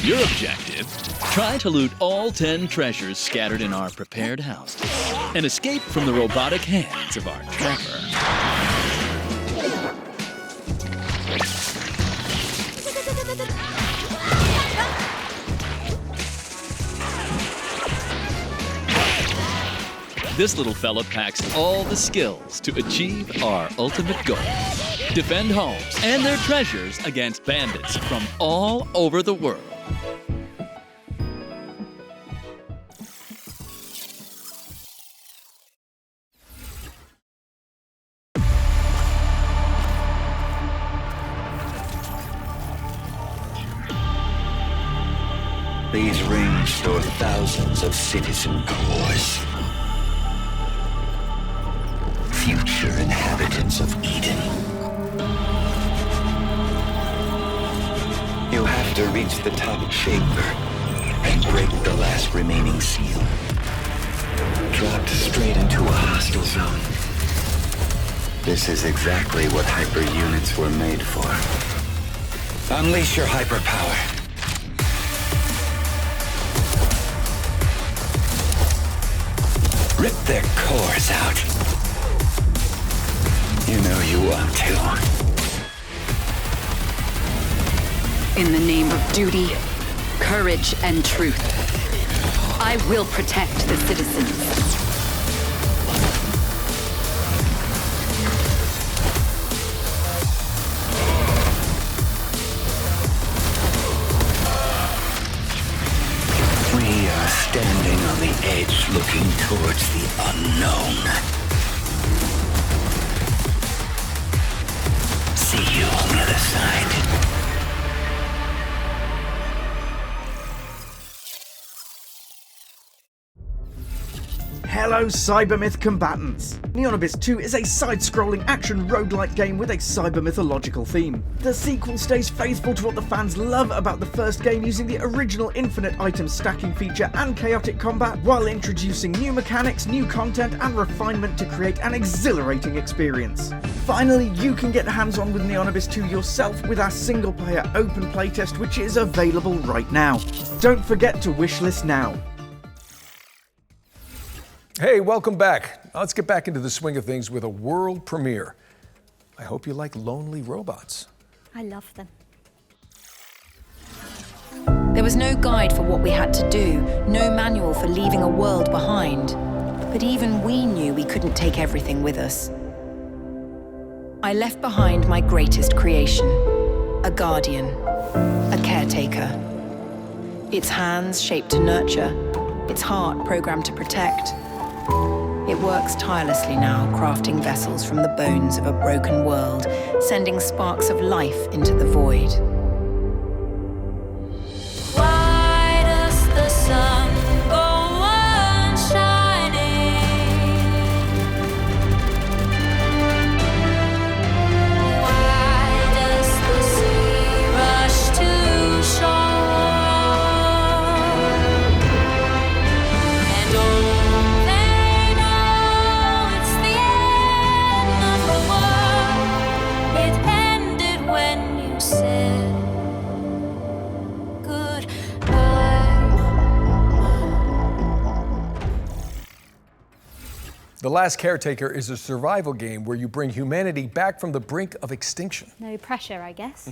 Your objective, try to loot all 10 treasures scattered in our prepared houses and escape from the robotic hands of our trapper. This little fella packs all the skills to achieve our ultimate goal. Defend homes and their treasures against bandits from all over the world. These rings store thousands of citizen cores. Future inhabitants of Eden. You have to reach the top chamber and break the last remaining seal. Dropped straight into a hostile zone. This is exactly what hyper units were made for. Unleash your hyperpower. Rip their cores out. You know you want to. In the name of duty, courage, and truth, I will protect the citizens. We are standing on the edge looking towards the unknown. See you on the other side. Hello Cybermyth combatants! Neonibus 2 is a side-scrolling action roguelike game with a cyber-mythological theme. The sequel stays faithful to what the fans love about the first game, using the original infinite item stacking feature and chaotic combat, while introducing new mechanics, new content and refinement to create an exhilarating experience. Finally, you can get hands-on with Neonibus 2 yourself with our single-player open playtest, which is available right now. Don't forget to wishlist now. Hey, welcome back. Let's get back into the swing of things with a world premiere. I hope you like lonely robots. I love them. There was no guide for what we had to do, no manual for leaving a world behind. But even we knew we couldn't take everything with us. I left behind my greatest creation, a guardian, a caretaker. Its hands shaped to nurture, its heart programmed to protect. It works tirelessly now, crafting vessels from the bones of a broken world, sending sparks of life into the void. Why does the sun go on shining? Why does the sea rush to shore? And all they know, it's the end of the world. It ended when you said The Last Caretaker is a survival game where you bring humanity back from the brink of extinction. No pressure, I guess.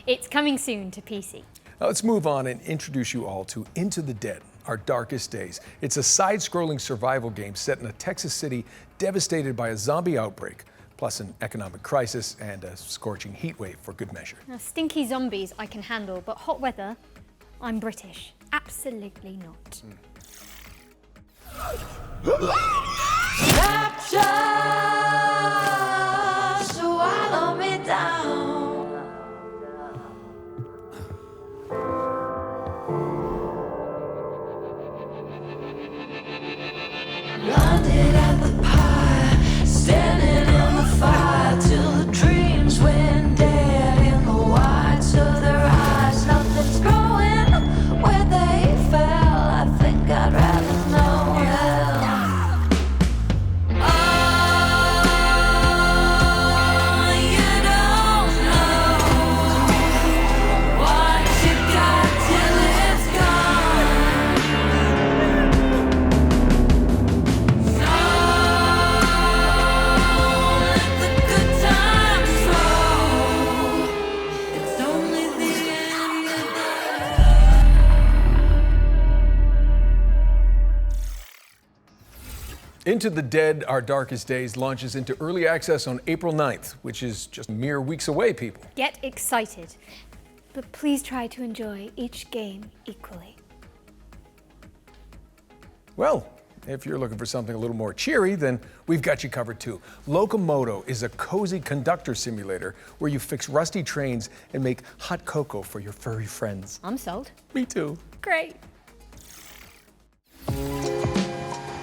It's coming soon to PC. Now let's move on and introduce you all to Into the Dead, Our Darkest Days. It's a side-scrolling survival game set in a Texas city devastated by a zombie outbreak, plus an economic crisis and a scorching heat wave for good measure. Now, stinky zombies I can handle, but hot weather, I'm British. Absolutely not. Rapture, swallow me down. Blinded at the pyre, standing in the fire till the dreams went dead in the whites of their eyes. Nothing's growing where they fell. I think I'd rather know hell. Into the Dead, Our Darkest Days launches into early access on April 9th, which is just mere weeks away, people. Get excited, but please try to enjoy each game equally. Well, if you're looking for something a little more cheery, then we've got you covered too. Locomotto is a cozy conductor simulator where you fix rusty trains and make hot cocoa for your furry friends. I'm sold. Me too. Great.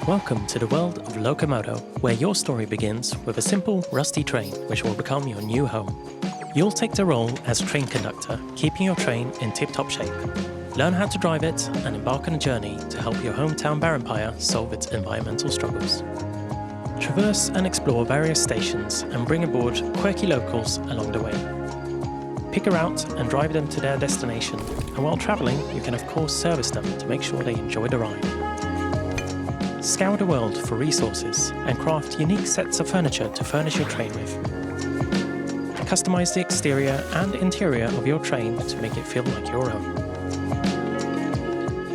Welcome to the world of Locomotto, where your story begins with a simple, rusty train which will become your new home. You'll take the role as train conductor, keeping your train in tip-top shape. Learn how to drive it and embark on a journey to help your hometown Barenpire solve its environmental struggles. Traverse and explore various stations and bring aboard quirky locals along the way. Pick a route and drive them to their destination, and while travelling, you can of course service them to make sure they enjoy the ride. Scour the world for resources and craft unique sets of furniture to furnish your train with. Customize the exterior and interior of your train to make it feel like your own.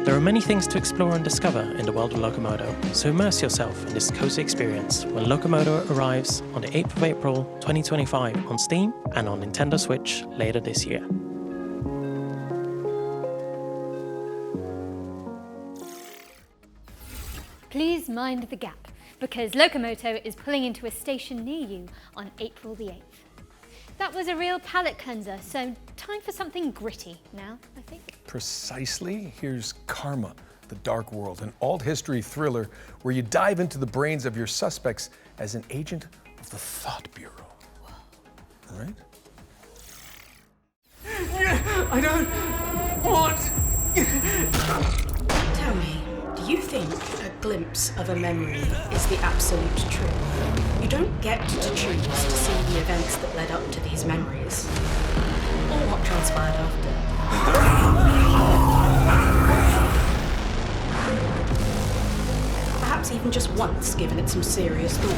There are many things to explore and discover in the world of Locomotto, so immerse yourself in this cozy experience when Locomotto arrives on the 8th of April 2025 on Steam and on Nintendo Switch later this year. Please mind the gap, because Locomotto is pulling into a station near you on April the 8th. That was a real palate cleanser, so time for something gritty now, I think. Precisely. Here's Karma, The Dark World, an alt-history thriller where you dive into the brains of your suspects as an agent of the Thought Bureau. All right? I don't want... Tell me, do you think a glimpse of a memory is the absolute truth? You don't get to choose to see the events that led up to these memories, or what transpired after. Perhaps even just once given it some serious thought.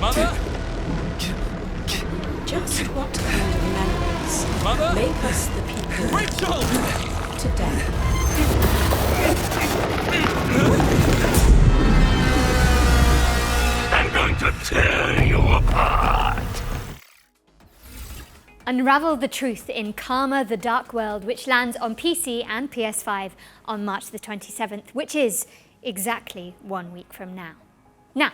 Mother? Just what kind of memories Mother? make us the people Rachel! today? I'm going to tear you apart. Unravel the truth in Karma the Dark World, which lands on PC and PS5 on March the 27th, which is exactly 1 week from now. Now,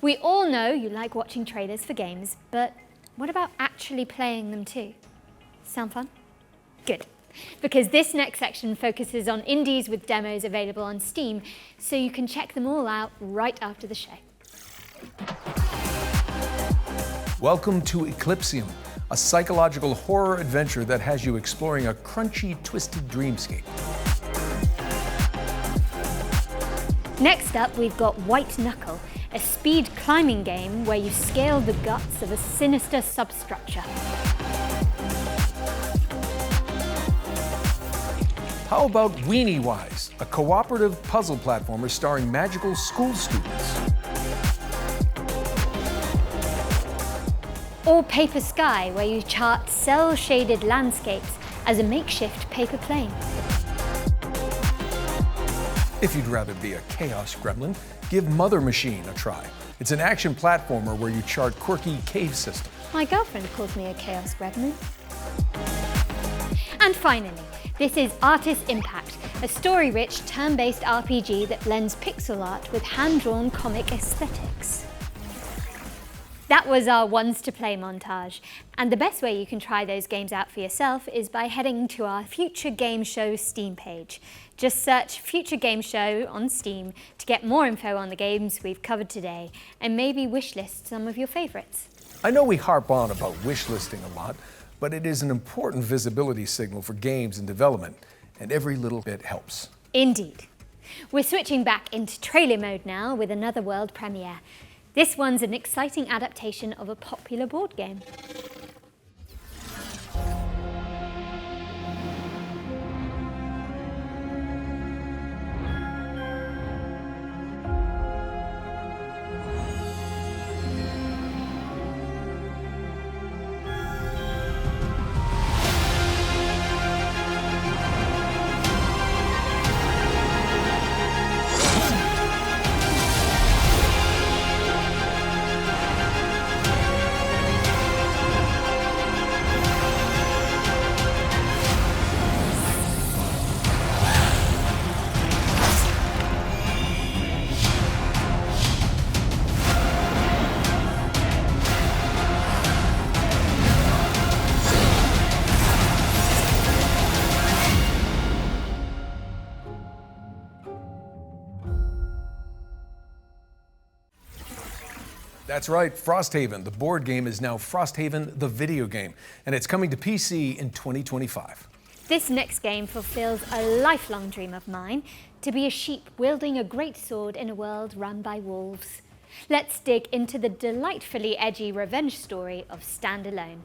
we all know you like watching trailers for games, but what about actually playing them too? Sound fun? Good. Because this next section focuses on indies with demos available on Steam, so you can check them all out right after the show. Welcome to Eclipsium, a psychological horror adventure that has you exploring a crunchy, twisted dreamscape. Next up, we've got White Knuckle, a speed climbing game where you scale the guts of a sinister substructure. How about Weenie Wise, a cooperative puzzle platformer starring magical school students? Or Paper Sky, where you chart cell-shaded landscapes as a makeshift paper plane. If you'd rather be a chaos gremlin, give Mother Machine a try. It's an action platformer where you chart quirky cave systems. My girlfriend calls me a chaos gremlin. And finally, this is Artist Impact, a story-rich, turn-based RPG that blends pixel art with hand-drawn comic aesthetics. That was our Ones to Play montage, and the best way you can try those games out for yourself is by heading to our Future Game Show Steam page. Just search Future Game Show on Steam to get more info on the games we've covered today, and maybe wishlist some of your favorites. I know we harp on about wishlisting a lot, but it is an important visibility signal for games in development, and every little bit helps. Indeed. We're switching back into trailer mode now with another world premiere. This one's an exciting adaptation of a popular board game. That's right, Frosthaven, the board game, is now Frosthaven, the video game, and it's coming to PC in 2025. This next game fulfills a lifelong dream of mine, to be a sheep wielding a great sword in a world run by wolves. Let's dig into the delightfully edgy revenge story of Stand Alone.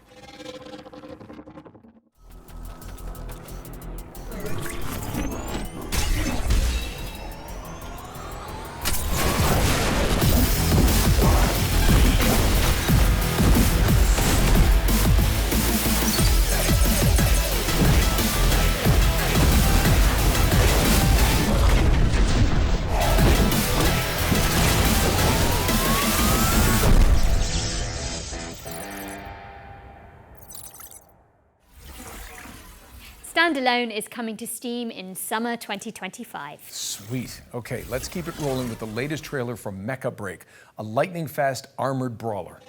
Stand Alone is coming to Steam in summer 2025. Sweet. Okay, let's keep it rolling with the latest trailer from Mecha Break, a lightning-fast armored brawler.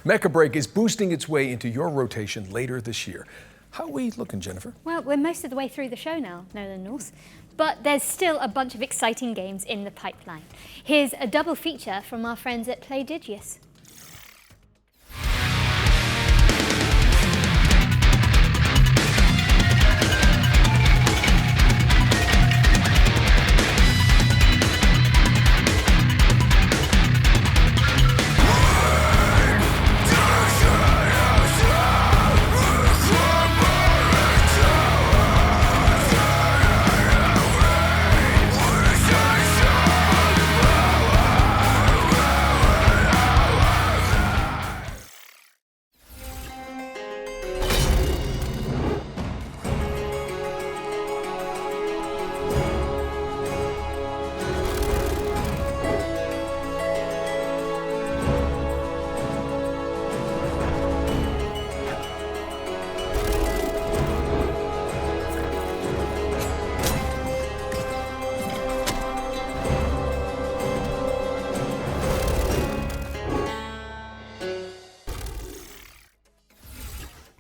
Mecha Break is boosting its way into your rotation later this year. How are we looking, Jennifer? Well, we're most of the way through the show now, Nolan North. But there's still a bunch of exciting games in the pipeline. Here's a double feature from our friends at Playdigious.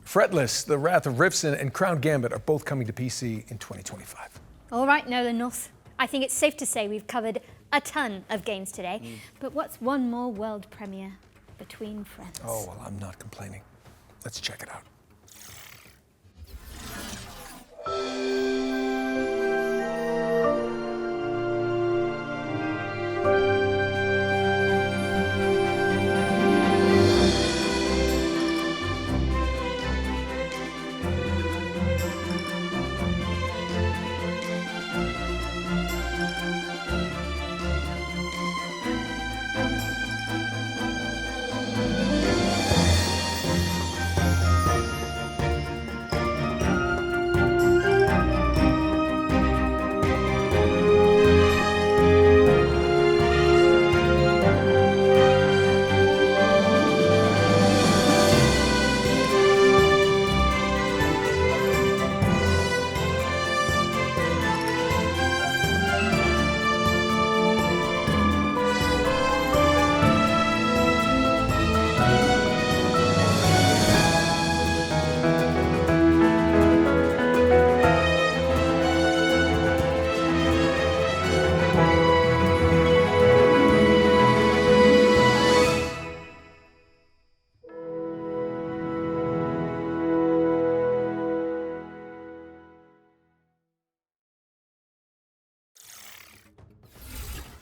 Fretless, The Wrath of Rifson, and Crown Gambit are both coming to PC in 2025. All right, Nolan North. I think it's safe to say we've covered a ton of games today. But what's one more world premiere between friends? Oh, well, I'm not complaining. Let's check it out.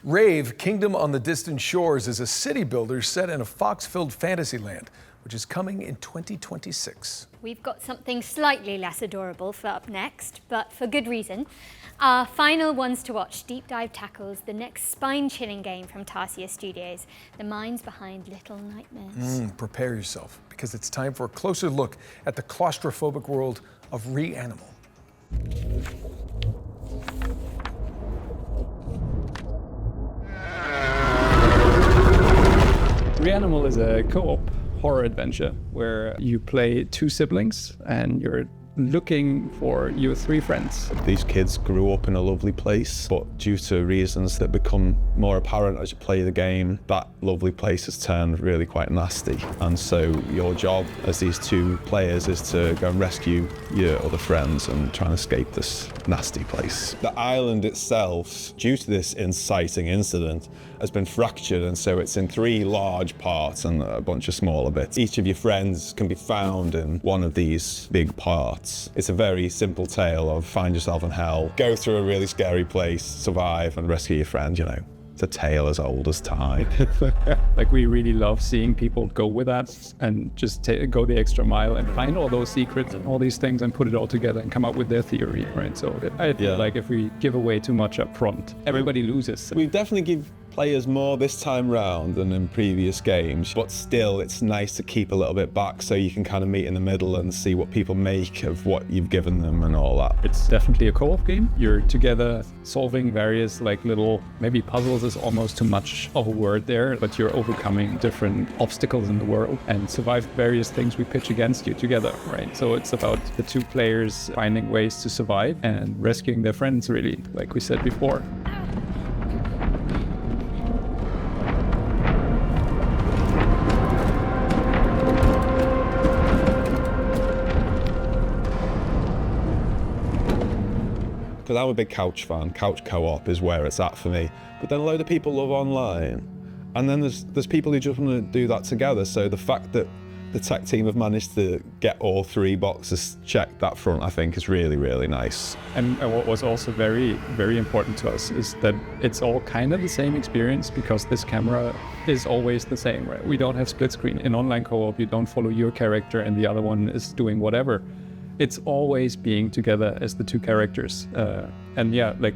Rave, Kingdom on the Distant Shores, is a city builder set in a fox-filled fantasy land, which is coming in 2026. We've got something slightly less adorable for up next, but for good reason. Our final ones to watch deep dive tackles the next spine-chilling game from Tarsier Studios, the minds behind Little Nightmares. Prepare yourself, because it's time for a closer look at the claustrophobic world of Reanimal. Reanimal is a co-op horror adventure where you play two siblings and you're looking for your three friends. These kids grew up in a lovely place, but due to reasons that become more apparent as you play the game, that lovely place has turned really quite nasty. And so your job as these two players is to go and rescue your other friends and try and escape this nasty place. The island itself, due to this inciting incident, has been fractured, and so it's in three large parts and a bunch of smaller bits. Each of your friends can be found in one of these big parts. It's a very simple tale of find yourself in hell, go through a really scary place, survive and rescue your friend, you know. It's a tale as old as time. Like, we really love seeing people go with that and just go the extra mile and find all those secrets and all these things and put it all together and come up with their theory, right? So I feel like if we give away too much up front, everybody loses. We definitely give players more this time round than in previous games, but still it's nice to keep a little bit back so you can kind of meet in the middle and see what people make of what you've given them and all that. It's definitely a co-op game. You're together solving various like little, maybe puzzles is almost too much of a word there, but you're overcoming different obstacles in the world and survive various things we pitch against you together, right? So it's about the two players finding ways to survive and rescuing their friends, really, like we said before. Because I'm a big couch fan. Couch co-op is where it's at for me. But then a load of people love online. And then there's people who just want to do that together. So the fact that the tech team have managed to get all 3 boxes checked that front, I think, is really, really nice. And what was also very, very important to us is that it's all kind of the same experience, because this camera is always the same, right? We don't have split screen. In online co-op, you don't follow your character and the other one is doing whatever. It's always being together as the 2 characters. And yeah, like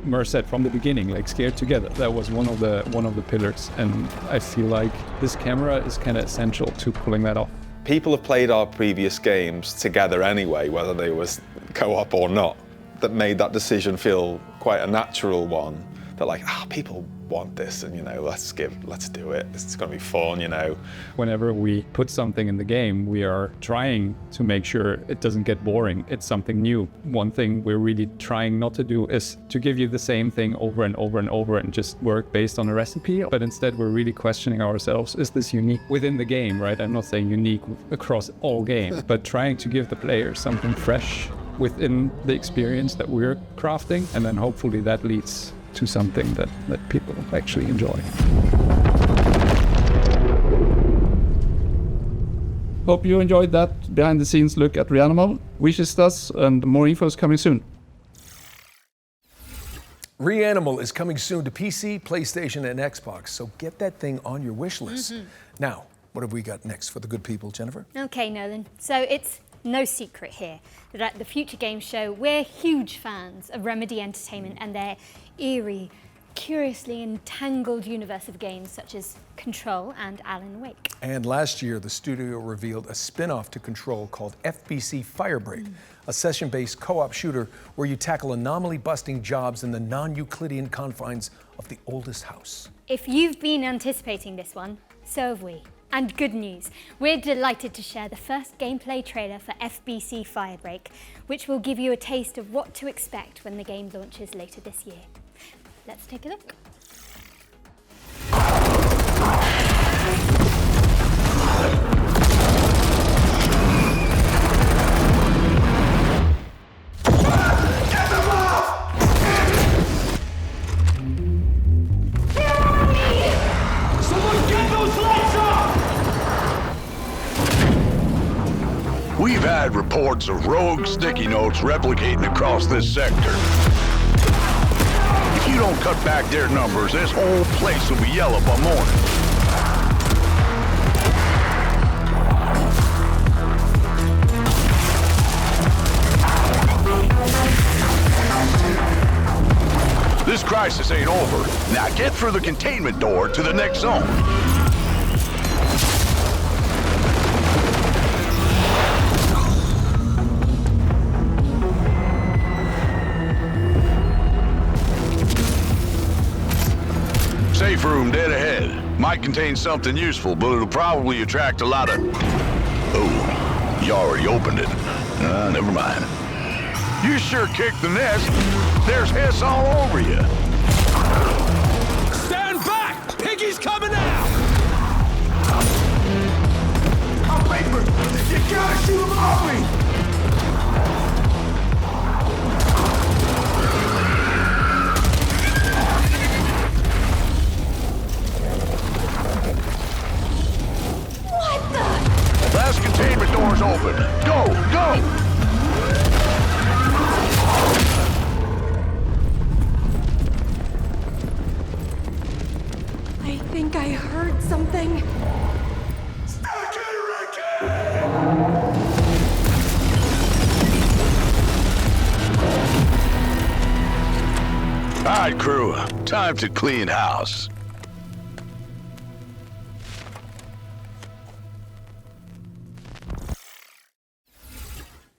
Mer said from the beginning, like scared together. That was one of the pillars, and I feel like this camera is kind of essential to pulling that off. People have played our previous games together anyway, whether they was co-op or not. That made that decision feel quite a natural one. That like, people want this, and let's do it. It's gonna be fun, Whenever we put something in the game, we are trying to make sure it doesn't get boring. It's something new. One thing we're really trying not to do is to give you the same thing over and over and over and just work based on a recipe. But instead, we're really questioning ourselves, is this unique within the game, right? I'm not saying unique across all games, but trying to give the player something fresh within the experience that we're crafting, and then hopefully that leads to something that people actually enjoy. Hope you enjoyed that behind the scenes look at Reanimal. Wishes us, and more info is coming soon. Reanimal is coming soon to PC, PlayStation, and Xbox, so get that thing on your wish list. Now, what have we got next for the good people, Jennifer? Okay, Nolan. So it's no secret here that at the Future Games Show, we're huge fans of Remedy Entertainment and their eerie, curiously entangled universe of games such as Control and Alan Wake. And last year, the studio revealed a spin-off to Control called FBC Firebreak, a session-based co-op shooter where you tackle anomaly-busting jobs in the non-Euclidean confines of the oldest house. If you've been anticipating this one, so have we. And good news, we're delighted to share the first gameplay trailer for FBC Firebreak, which will give you a taste of what to expect when the game launches later this year. Let's take a look. We've had reports of rogue sticky notes replicating across this sector. If you don't cut back their numbers, this whole place will be yellow by morning. This crisis ain't over. Now get through the containment door to the next zone. Safe room dead ahead. Might contain something useful, but it'll probably attract a lot of... Oh, you already opened it. Never mind. You sure kicked the nest. There's hiss all over you. Stand back! Piggy's coming out! I'm paper! You gotta shoot him off me! Last containment door's open. Go, go! I think I heard something. All right, crew. Time to clean house.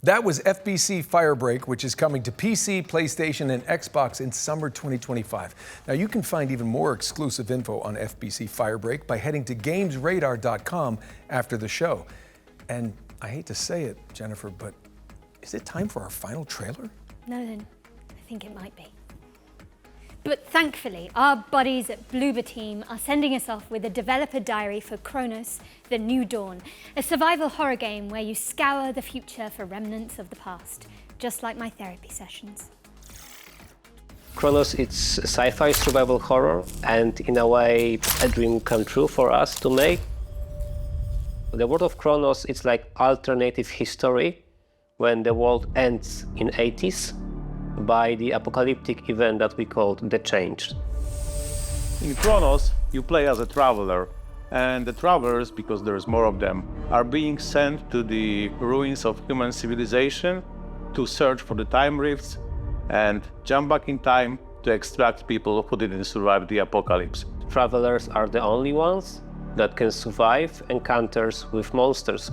That was FBC Firebreak, which is coming to PC, PlayStation, and Xbox in summer 2025. Now, you can find even more exclusive info on FBC Firebreak by heading to GamesRadar.com after the show. And I hate to say it, Jennifer, but is it time for our final trailer? No, then, I think it might be. But thankfully, our buddies at Bloober Team are sending us off with a developer diary for Kronos, The New Dawn, a survival horror game where you scour the future for remnants of the past, just like my therapy sessions. Kronos, it's a sci-fi survival horror, and in a way, a dream come true for us to make. The world of Kronos, it's like alternative history when the world ends in 80s by the apocalyptic event that we called The Change. In Kronos, you play as a traveler, and the travelers, because there's more of them, are being sent to the ruins of human civilization to search for the time rifts and jump back in time to extract people who didn't survive the apocalypse. Travelers are the only ones that can survive encounters with monsters.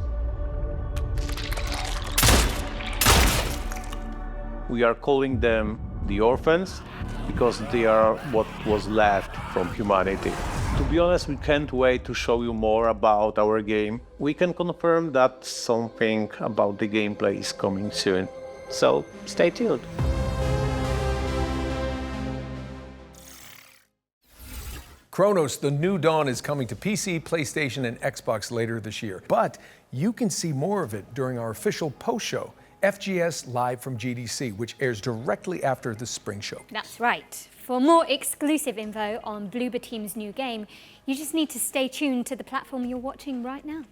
We are calling them the orphans because they are what was left from humanity. To be honest, we can't wait to show you more about our game. We can confirm that something about the gameplay is coming soon. So stay tuned. Kronos, The New Dawn is coming to PC, PlayStation, and Xbox later this year. But you can see more of it during our official post-show, FGS Live from GDC, which airs directly after the Spring Show. That's right. For more exclusive info on Bloober Team's new game, you just need to stay tuned to the platform you're watching right now.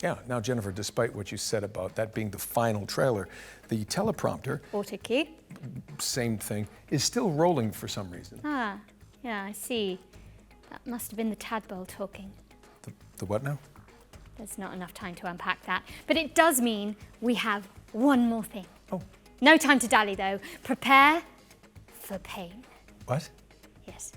Yeah, now Jennifer, despite what you said about that being the final trailer, the teleprompter, Auto cue. same thing, is still rolling for some reason. Ah, yeah, I see. That must have been the tadpole talking. The what now? There's not enough time to unpack that. But it does mean we have one more thing. Oh. No time to dally, though. Prepare for pain. What? Yes.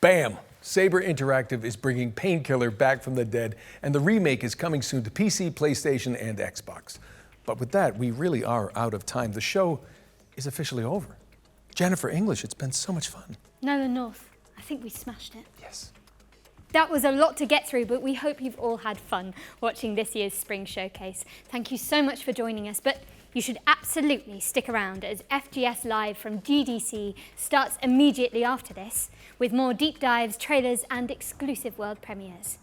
Bam! Saber Interactive is bringing Painkiller back from the dead, and the remake is coming soon to PC, PlayStation, and Xbox. But with that, we really are out of time. The show is officially over. Jennifer English, it's been so much fun. Nolan North, I think we smashed it. Yes. That was a lot to get through, but we hope you've all had fun watching this year's Spring Showcase. Thank you so much for joining us, but you should absolutely stick around as FGS Live from GDC starts immediately after this, with more deep dives, trailers, and exclusive world premieres.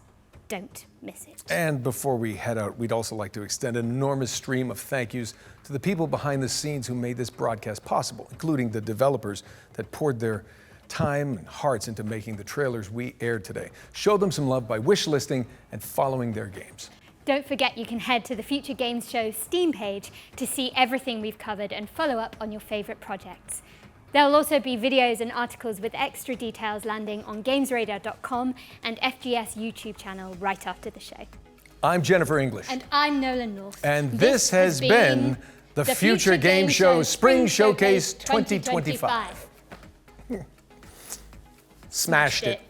Don't miss it. And before we head out, we'd also like to extend an enormous stream of thank yous to the people behind the scenes who made this broadcast possible, including the developers that poured their time and hearts into making the trailers we aired today. Show them some love by wishlisting and following their games. Don't forget you can head to the Future Games Show Steam page to see everything we've covered and follow up on your favourite projects. There'll also be videos and articles with extra details landing on GamesRadar.com and FGS YouTube channel right after the show. I'm Jennifer English. And I'm Nolan North. And this has been the Future Game Show Spring Showcase 2025. Smashed it.